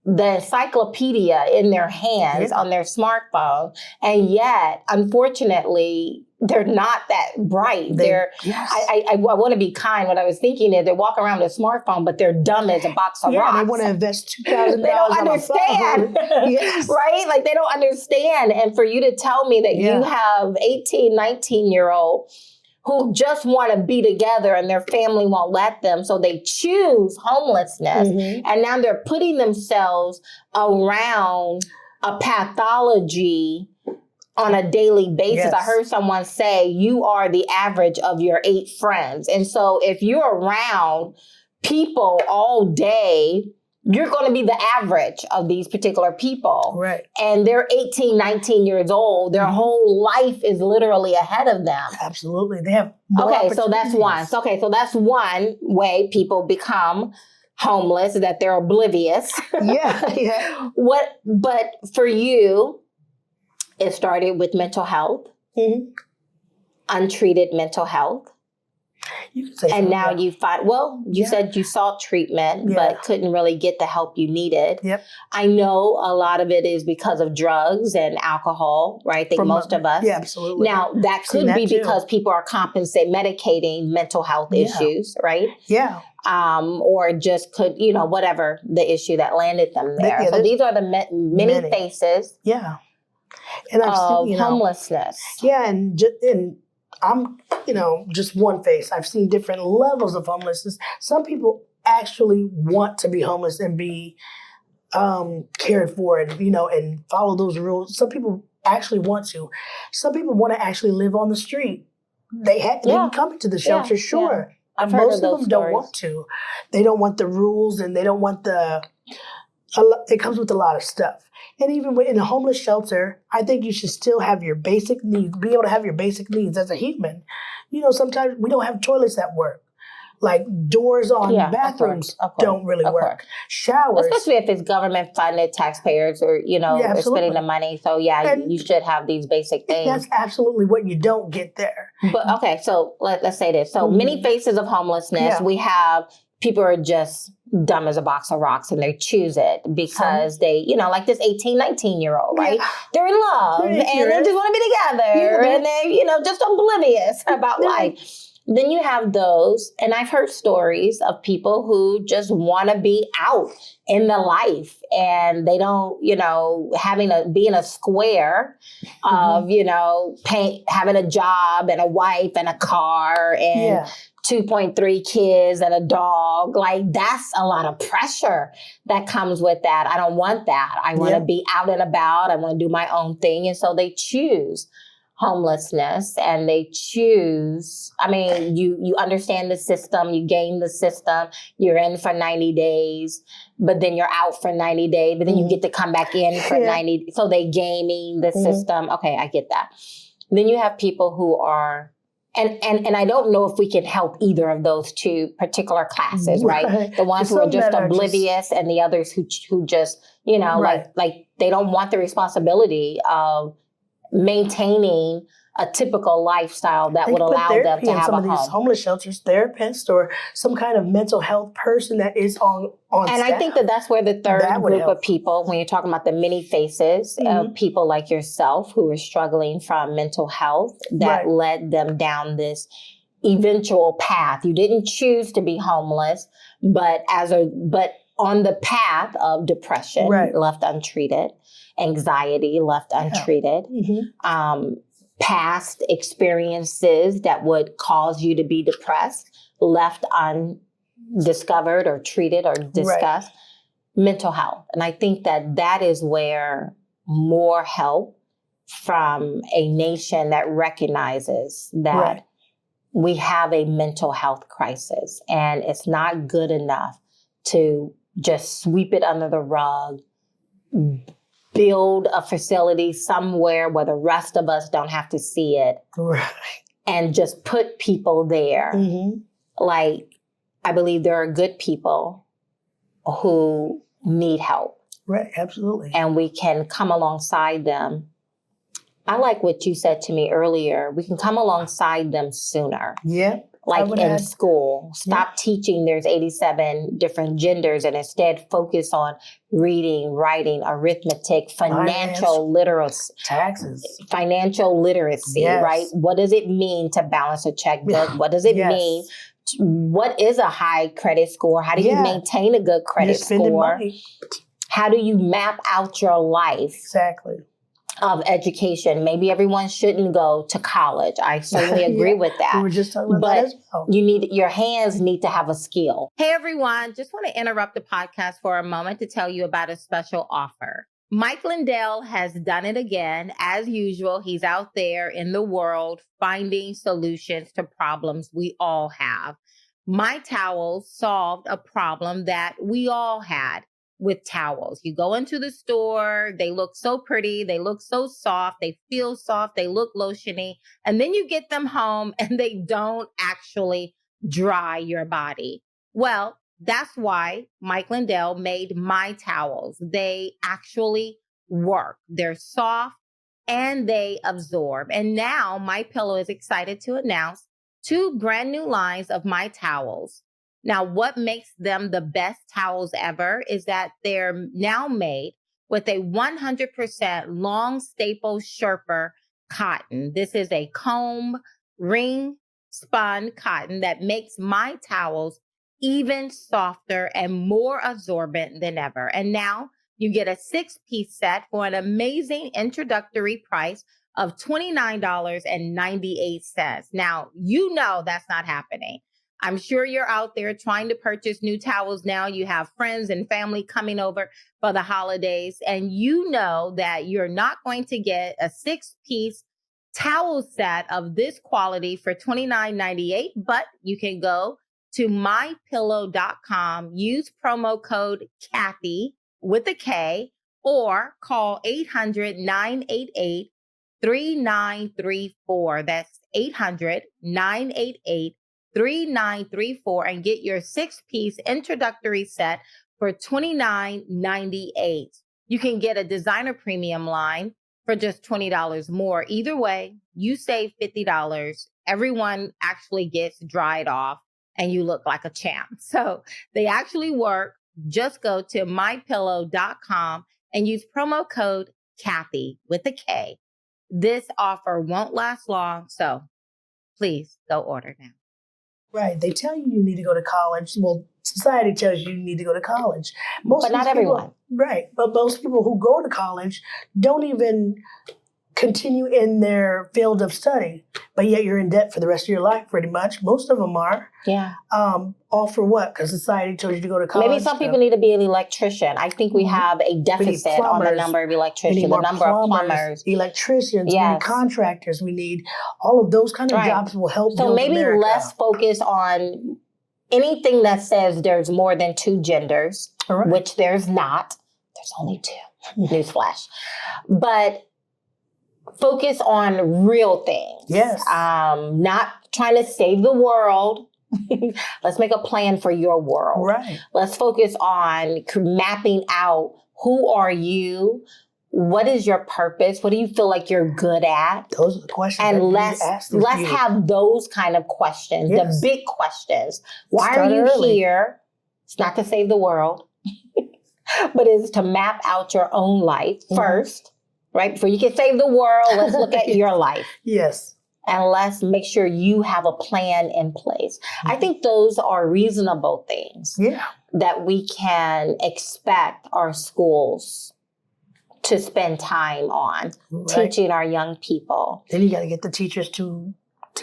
the encyclopedia in their hands on their smartphone, and yet, unfortunately, they're not that bright. I want to be kind. What I was thinking is they walk around with a smartphone, but they're dumb as a box of rocks. They want to invest $2,000. They don't understand, right? Like they don't understand. And for you to tell me that you have 18, 19-year-old who just want to be together and their family won't let them. So they choose homelessness. Mm-hmm. And now they're putting themselves around a pathology on a daily basis. Yes. I heard someone say, you are the average of your 8 friends. And so if you're around people all day, you're going to be the average of these particular people. Right. And they're 18, 19 years old. Their whole life is literally ahead of them. Absolutely. They have more so that's one. So that's one way people become homeless, that they're oblivious. But for you, it started with mental health, untreated mental health. You can say and now you find, you said you sought treatment, but couldn't really get the help you needed. Yep. I know a lot of it is because of drugs and alcohol, right? I think most of us. Yeah, absolutely. Now, that could be because people are medicating mental health issues, right? Yeah. Or just whatever the issue that landed them there. So these are the many faces and of homelessness. Yeah, and I'm, just one face. I've seen different levels of homelessness. Some people actually want to be homeless and be cared for and, and follow those rules. Some people actually want to. Some people want to actually live on the street. They didn't come into the shelter, sure. I've heard most of them don't want to. They don't want the rules, and they don't want it comes with a lot of stuff. And even in a homeless shelter, I think you should still have your basic needs, be able to have your basic needs as a human. Sometimes we don't have toilets that work. Like doors on bathrooms don't really work. Showers. Especially if it's government funded, taxpayers or, they're spending the money. So you should have these basic things. That's absolutely what you don't get there. But okay, so let's say this. So many faces of homelessness. We have people are just dumb as a box of rocks and they choose it because they, like this 18, 19-year-old, right? Yeah. They're in love and they just want to be together and they're, just oblivious about life. Then you have those, and I've heard stories of people who just want to be out in the life and they don't, be in a square of, having a job and a wife and a car and 2.3 kids and a dog. Like that's a lot of pressure that comes with that. I don't want that. I want to be out and about. I want to do my own thing. And so they choose homelessness and they choose, you understand the system, you game the system, you're in for 90 days, but then you're out for 90 days, but then you get to come back in for 90. So they gaming the system. Okay, I get that. Then you have people who are, and I don't know if we can help either of those two particular classes, right? The ones who are just oblivious and the others who just, like they don't want the responsibility of maintaining a typical lifestyle that would allow them to have some a of these home. homeless shelters, therapists or some kind of mental health person that is on and staff. I think that's where the third group of people, when you're talking about the many faces of people like yourself who are struggling from mental health, that led them down this eventual path. You didn't choose to be homeless, but on the path of depression left untreated, anxiety left untreated, past experiences that would cause you to be depressed left undiscovered or treated or discussed, mental health. And I think that is where more help from a nation that recognizes that we have a mental health crisis, and it's not good enough to just sweep it under the rug, build a facility somewhere where the rest of us don't have to see it, and just put people there. Like, I believe there are good people who need help. Right, absolutely. And we can come alongside them. I like what you said to me earlier. We can come alongside them sooner. Yeah. Like in school. Stop teaching there's 87 different genders and instead focus on reading, writing, arithmetic, financial literacy. Taxes. Financial literacy, right? What does it mean to balance a checkbook? What does it mean? What is a high credit score? How do you maintain a good credit score? Money. How do you map out your life? Exactly. Of education. Maybe everyone shouldn't go to college. I certainly agree with that. We were just talking about that as well. Your hands need to have a skill. Hey everyone, just want to interrupt the podcast for a moment to tell you about a special offer. Mike Lindell has done it again. As usual, he's out there in the world finding solutions to problems we all have. My Towels solved a problem that we all had with towels. You go into the store, they look so pretty, they look so soft, they feel soft, they look lotiony, and then you get them home and they don't actually dry your body. Well, that's why Mike Lindell made My Towels. They actually work. They're soft and they absorb. And now My Pillow is excited to announce 2 brand new lines of My Towels. Now, what makes them the best towels ever is that they're now made with a 100% long staple Sherpa cotton. This is a comb ring spun cotton that makes My Towels even softer and more absorbent than ever. And now you get a 6-piece set for an amazing introductory price of $29.98. Now, you know that's not happening. I'm sure you're out there trying to purchase new towels now. You have friends and family coming over for the holidays, and you know that you're not going to get a 6-piece towel set of this quality for $29.98, but you can go to mypillow.com, use promo code Kathy with a K, or call 800-988-3934. That's 800-988-3934 and get your 6-piece introductory set for $29.98. You can get a designer premium line for just $20 more. Either way, you save $50. Everyone actually gets dried off and you look like a champ. So they actually work. Just go to mypillow.com and use promo code Kathy with a K. This offer won't last long, so please go order now. Right. They tell you need to go to college. Well, society tells you need to go to college. But not everyone. Right. But most people who go to college don't even continue in their field of study. But yet you're in debt for the rest of your life, pretty much. Most of them are. Yeah. All for what? Because society told you to go to college. Maybe some people need to be an electrician. I think we have a deficit on the number of electricians, the number of plumbers. Electricians, we need contractors, we need all of those kind of jobs will help build maybe America. Less focus on anything that says there's more than 2 genders, which there's not. There's only 2. Newsflash. But focus on real things. Yes. Not trying to save the world. Let's make a plan for your world. Right. Let's focus on mapping out who are you, what is your purpose? What do you feel like you're good at? Those are the questions. And let's have those kind of questions, the big questions. Why are you here? It's not to save the world, but it's to map out your own life first, right? Before you can save the world, let's look at your life. Yes. And let's make sure you have a plan in place. I think those are reasonable things that we can expect our schools to spend time on, teaching our young people. Then you got to get the teachers to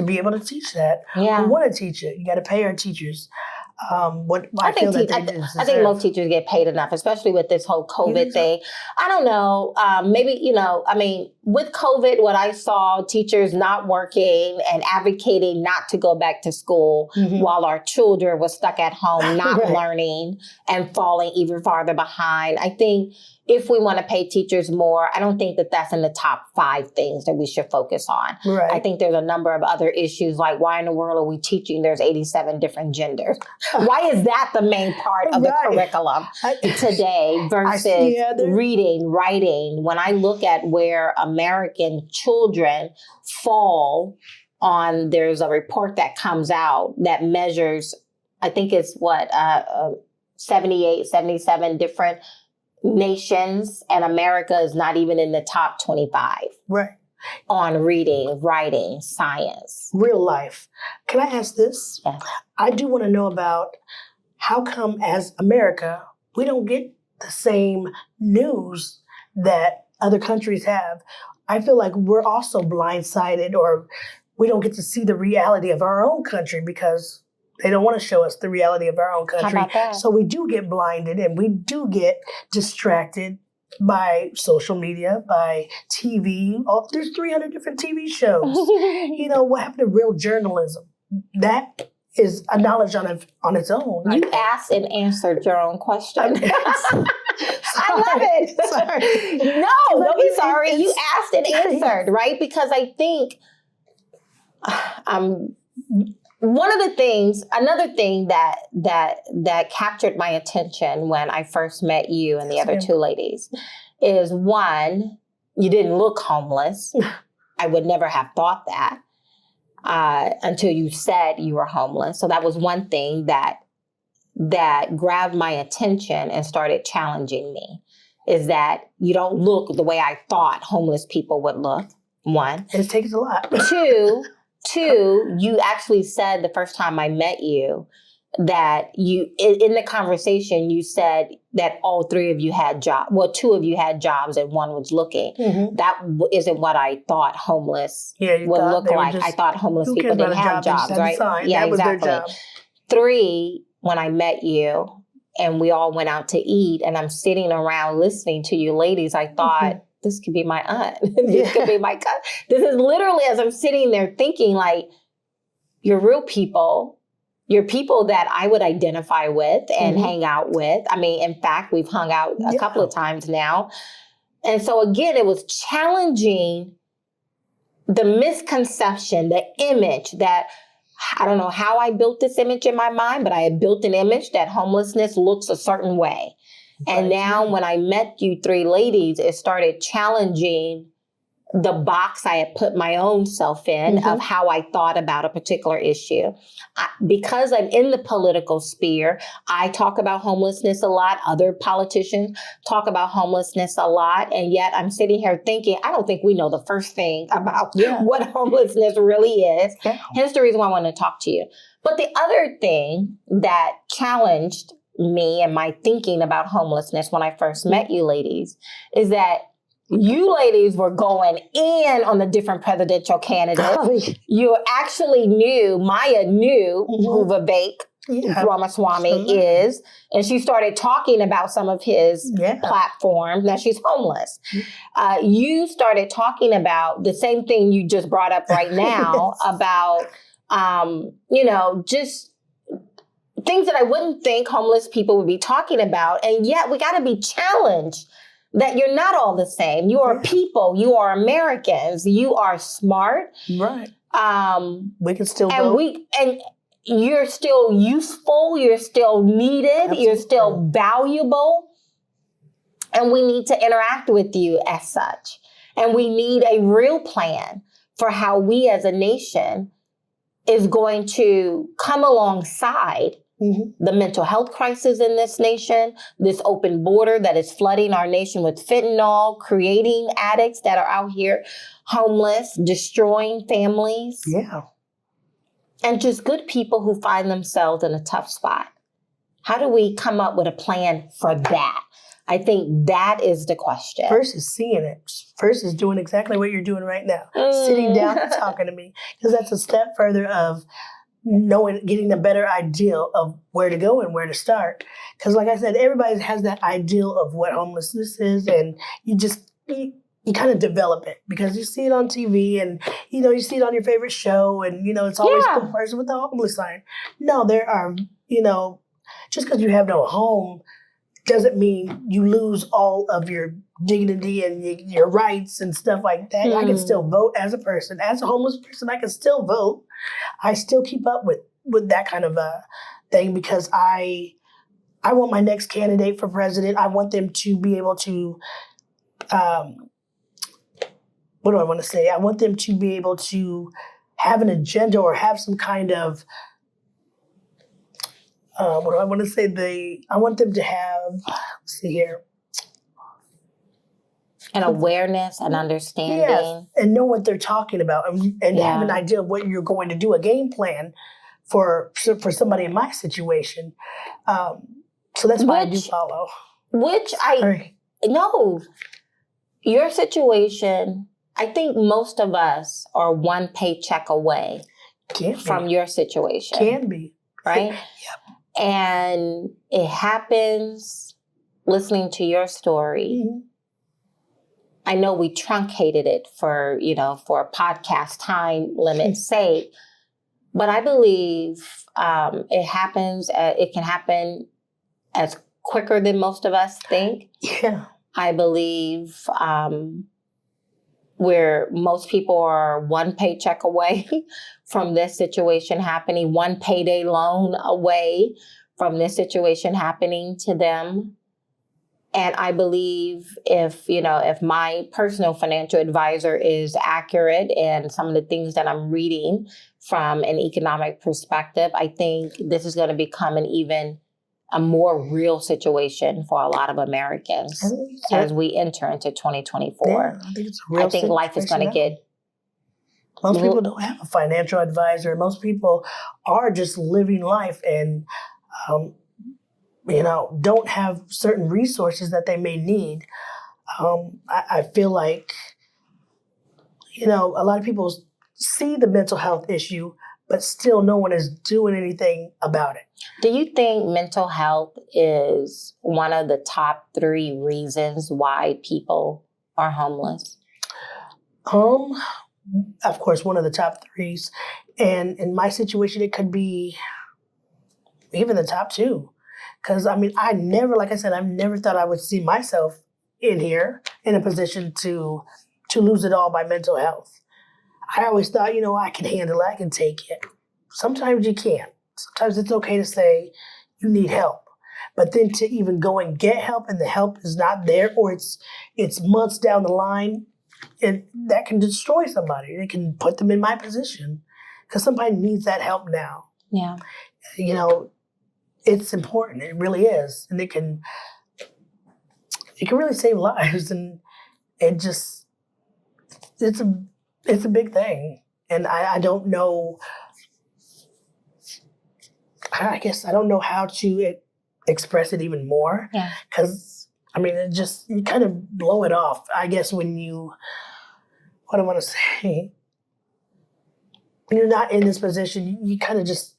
be able to teach that. Yeah. Who want to teach it? You got to pay our teachers. I think most teachers get paid enough, especially with this whole COVID thing. I don't know. Maybe, with COVID, what I saw, teachers not working and advocating not to go back to school while our children were stuck at home, not learning and falling even farther behind. I think if we want to pay teachers more, I don't think that that's in the top 5 things that we should focus on. Right. I think there's a number of other issues, like why in the world are we teaching there's 87 different genders? Why is that the main part of the curriculum today versus reading, writing? When I look at where American children fall on, there's a report that comes out that measures, I think it's 78, 77 different nations, and America is not even in the top 25. Right. On reading, writing, science. Real life. Can I ask this? Yes. I do want to know about how come as America, we don't get the same news that other countries have. I feel like we're also blindsided, or we don't get to see the reality of our own country because they don't want to show us the reality of our own country. How about that? So we do get blinded and we do get distracted by social media, by TV. Oh, there's 300 different TV shows. What happened to real journalism? That is a knowledge on its own. You asked and answered your own question. I love it. Sorry. No, don't be sorry. You asked and answered, right? Because I think another thing that captured my attention when I first met you and the other 2 ladies is, one, you didn't look homeless. I would never have thought that until you said you were homeless. So that was one thing that grabbed my attention and started challenging me, is that you don't look the way I thought homeless people would look, one. It takes a lot. Two, you actually said the first time I met you that in the conversation, you said that all 3 of you had jobs. Well, 2 of you had jobs and 1 was looking. That isn't what I thought homeless would look like. I thought homeless people didn't have jobs, right? Yeah, exactly. 3, when I met you and we all went out to eat and I'm sitting around listening to you ladies, I thought, this could be my aunt. This could be my cousin. This is literally, as I'm sitting there thinking, like, you're real people. You're people that I would identify with and hang out with. I mean, in fact, we've hung out a couple of times now. And so again, it was challenging the misconception, the image that, I don't know how I built this image in my mind, but I had built an image that homelessness looks a certain way. And now when I met you 3 ladies, it started challenging the box I had put my own self in of how I thought about a particular issue. Because I'm in the political sphere, I talk about homelessness a lot. Other politicians talk about homelessness a lot. And yet I'm sitting here thinking, I don't think we know the first thing about what homelessness really is. Yeah. Hence the reason why I want to talk to you. But the other thing that challenged me and my thinking about homelessness when I first met you ladies is that you ladies were going in on the different presidential candidates. You actually Maya knew who Vivek Ramaswamy is, and she started talking about some of his platforms. Now she's homeless. You started talking about the same thing you just brought up right now about, just things that I wouldn't think homeless people would be talking about. And yet we got to be challenged that you're not all the same. You are people. You are Americans. You are smart. Right. We can still vote. And you're still useful. You're still needed. Absolutely. You're still valuable. And we need to interact with you as such. And we need a real plan for how we as a nation is going to come alongside the mental health crisis in this nation, this open border that is flooding our nation with fentanyl, creating addicts that are out here homeless, destroying families. Yeah. And just good people who find themselves in a tough spot. How do we come up with a plan for that? I think that is the question. First is seeing it. First is doing exactly what you're doing right now. Sitting down and talking to me. Because that's a step further of knowing, getting a better idea of where to go and where to start. Because like I said, everybody has that ideal of what homelessness is, and you kind of develop it because you see it on TV and, you see it on your favorite show and, it's always the person with the homeless sign. No, there are, just because you have no home doesn't mean you lose all of your dignity and your rights and stuff like that. I can still vote as a person. As a homeless person, I can still vote. I still keep up with that kind of a thing because I want my next candidate for president. I want them to be able to, what do I want to say? I want them to be able to have an agenda or have some kind of, what do I want to say? I want them to have, let's see here. An awareness and understanding. Yes, and know what they're talking about and have an idea of what you're going to do, a game plan for somebody in my situation. So that's why I do follow. No, your situation, I think most of us are one paycheck away from your situation. Can be. Right? Yep. And it happens listening to your story. I know we truncated it for a podcast time limit's sake, but I believe it can happen as quicker than most of us think. Yeah. I believe where most people are one paycheck away from this situation happening, one payday loan away from this situation happening to them. And I believe if my personal financial advisor is accurate and some of the things that I'm reading from an economic perspective, I think this is going to become a more real situation for a lot of Americans as we enter into 2024. Yeah, I think it's a real situation. Life is going to get... Most people don't have a financial advisor. Most people are just living life and, don't have certain resources that they may need. I feel like, a lot of people see the mental health issue, but still no one is doing anything about it. Do you think mental health is one of the top 3 reasons why people are homeless? Of course, one of the top 3s. And in my situation, it could be even the top 2. Because, I never thought I would see myself in here in a position to lose it all by mental health. I always thought, I can handle it, I can take it. Sometimes you can't. Sometimes it's okay to say you need help. But then to even go and get help and the help is not there or it's months down the line, that can destroy somebody. It can put them in my position because somebody needs that help now. Yeah. It's important. It really is. And it can really save lives. And it's a big thing. And I don't know, I guess I don't know how to express it even more. Yeah. Because, you kind of blow it off. I guess what I want to say, when you're not in this position, you kind of just,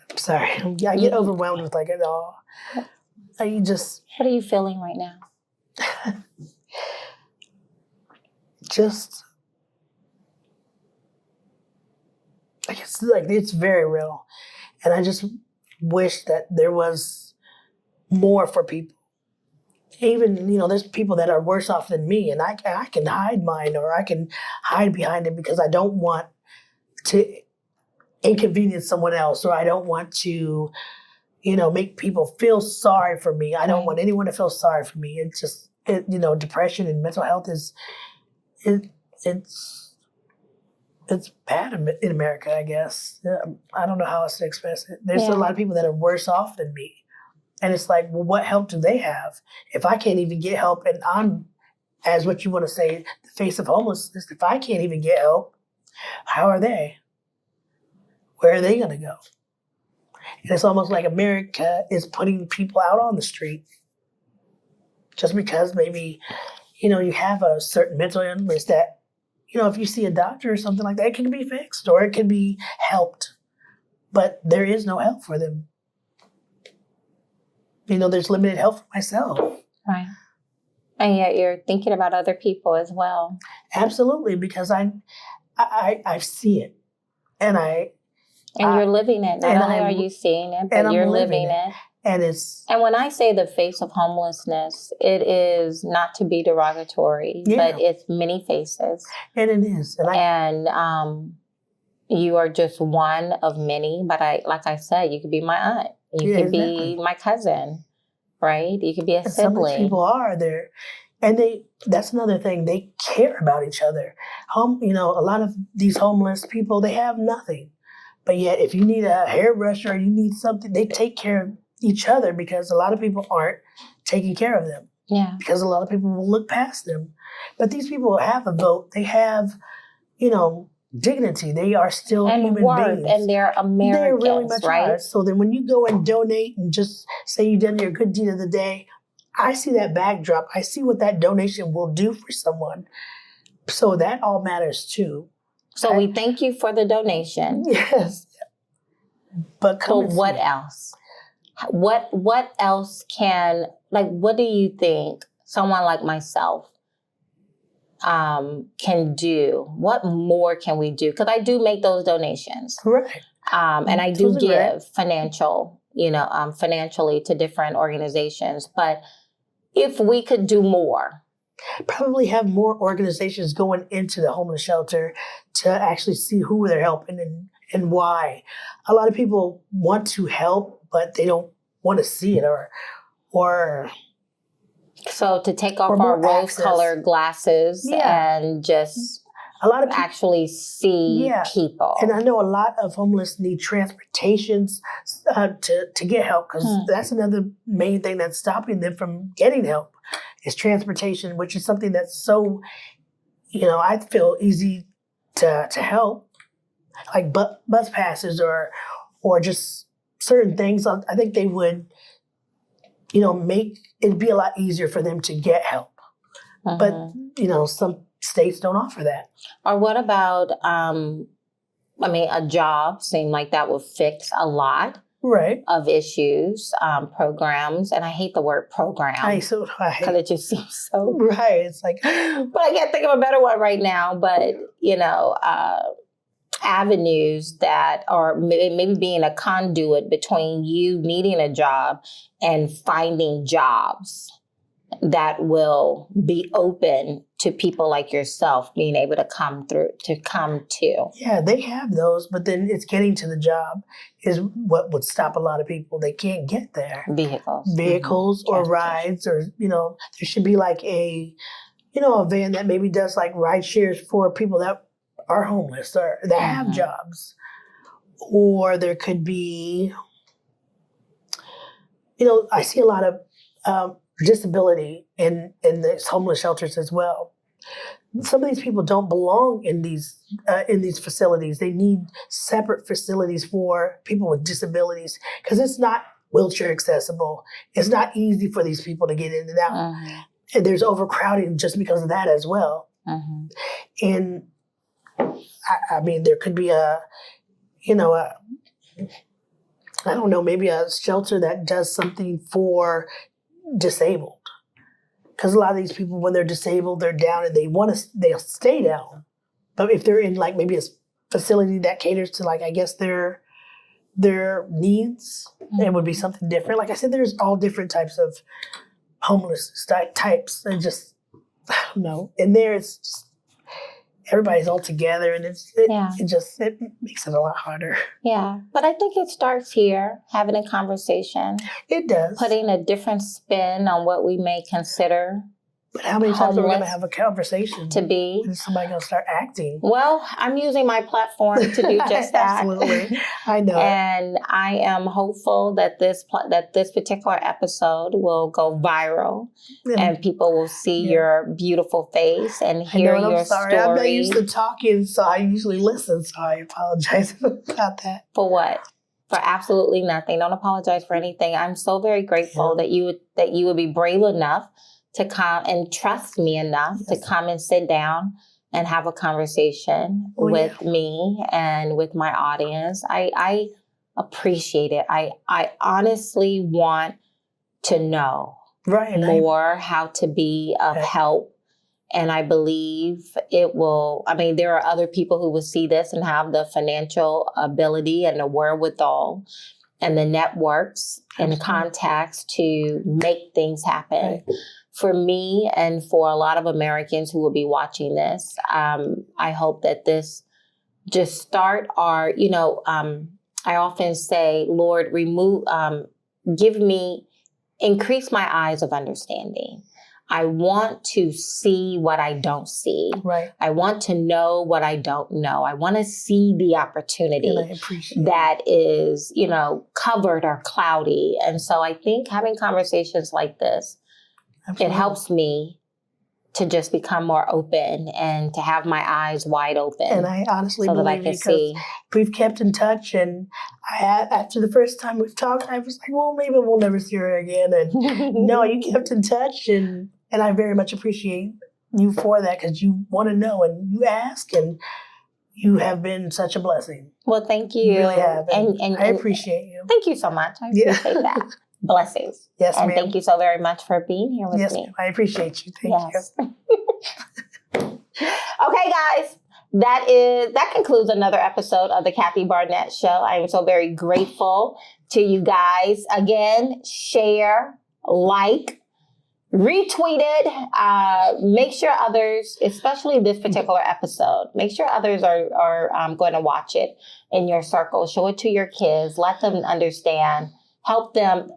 I'm sorry, I get overwhelmed with it all. What are you feeling right now? Just, I guess it's very real. And I just wish that there was more for people. Even, there's people that are worse off than me and I can hide mine or I can hide behind it because I don't want to inconvenience someone else or I don't want to, make people feel sorry for me. I don't want anyone to feel sorry for me. It's just, depression and mental health it's bad in America, I guess. I don't know how else to express it. There's a lot of people that are worse off than me. And it's like, well, what help do they have? If I can't even get help and I'm, as what you want to say, the face of homelessness, if I can't even get help, how are they? Where are they going to go? And it's almost like America is putting people out on the street just because maybe, you have a certain mental illness that, if you see a doctor or something like that, it can be fixed or it can be helped. But there is no help for them. There's limited help for myself. Right. And yet you're thinking about other people as well. Absolutely, because I see it. And you're living it. Not only are you seeing it, but you're living it. And when I say the face of homelessness, it is not to be derogatory, but it's many faces. And it is. And you are just one of many. But like I said, you could be my aunt. You could be my cousin, right? You could be a sibling. Some of these people are there. And that's another thing. They care about each other. A lot of these homeless people, they have nothing. But yet, if you need a hairbrush or you need something, they take care of each other because a lot of people aren't taking care of them. Yeah. Because a lot of people will look past them. But these people have a vote. They have, dignity. They are still human beings. And they're Americans, they really much right? Are. So then when you go and donate and just say you've done your good deed of the day, I see that backdrop. I see what that donation will do for someone. So that all matters too. So we thank you for the donation. Yes. But what else? What else what do you think someone like myself can do? What more can we do? Because I do make those donations. Right. And I do give financially to different organizations. But if we could do more. Probably have more organizations going into the homeless shelter to actually see who they're helping and why. A lot of people want to help, but they don't want to see it or so to take off our rose-colored glasses and just a lot of people, actually see people. And I know a lot of homeless need transportations to get help because that's another main thing that's stopping them from getting help is transportation, which is something that's so, I feel easy to help, like bus passes or just certain things. I think they would, make it be a lot easier for them to get help. But, some states don't offer that. Or what about, a job seemed like that would fix a lot of issues, programs. And I hate the word program. Because it just seems so. Right. It's like. But I can't think of a better one right now. But, avenues that are maybe being a conduit between you needing a job and finding jobs that will be open to people like yourself being able to come to. Yeah, they have those, but then it's getting to the job is what would stop a lot of people. They can't get there. Vehicles or rides or, there should be like a van that maybe does like ride shares for people that are homeless or that have jobs. Or there could be, I see a lot of disability in these homeless shelters as well. Some of these people don't belong in these facilities. They need separate facilities for people with disabilities because it's not wheelchair accessible. It's not easy for these people to get in and out. And there's overcrowding just because of that as well. And I mean, there could be maybe a shelter that does something for disabled. Because a lot of these people, when they're disabled, they're down and they'll stay down. But if they're in like maybe a facility that caters to like, I guess their needs, it would be something different. Like I said, there's all different types of homeless types. And just, I don't know. And there everybody's all together, and it makes it a lot harder. Yeah, but I think it starts here, having a conversation. It does. Putting a different spin on what we may consider. But how many times are we going to have a conversation? To be. And somebody going to start acting? Well, I'm using my platform to do just that. Absolutely. I know. And I am hopeful that this particular episode will go viral and people will see your beautiful face and hear your story. I'm not used to talking, so I usually listen, so I apologize about that. For what? For absolutely nothing. Don't apologize for anything. I'm so very grateful that you would be brave enough to come and trust me enough to come and sit down and have a conversation with me and with my audience. I appreciate it. I honestly want to know more how to be of help. And I believe it will, there are other people who will see this and have the financial ability and the wherewithal and the networks and contacts to make things happen. Right. For me and for a lot of Americans who will be watching this, I hope that this just start our, I often say, Lord, increase my eyes of understanding. I want to see what I don't see. Right. I want to know what I don't know. I want to see the opportunity that is, covered or cloudy. And so I think having conversations like this, it helps me to just become more open and to have my eyes wide open. And I honestly believe that I can see. We've kept in touch, and after the first time we've talked, I was like, well, maybe we'll never see her again. And no, you kept in touch, and I very much appreciate you for that, because you want to know and you ask, and you have been such a blessing. Well, thank you. You really have. And I appreciate you. Thank you so much. I appreciate that. Blessings. Yes, and ma'am. Thank you so very much for being here with me. I appreciate you. Thank you. Okay, guys. That concludes another episode of the Kathy Barnette Show. I am so very grateful to you guys. Again, share, like, retweet it. Make sure others, especially this particular episode, make sure others are going to watch it in your circle. Show it to your kids. Let them understand. Help them.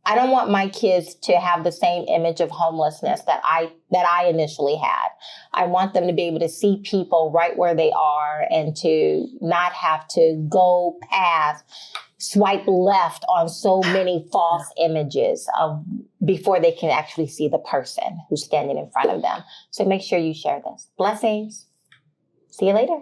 I don't want my kids to have the same image of homelessness that I initially had. I want them to be able to see people right where they are and to not have to go past, swipe left on so many false images before they can actually see the person who's standing in front of them. So make sure you share this. Blessings. See you later.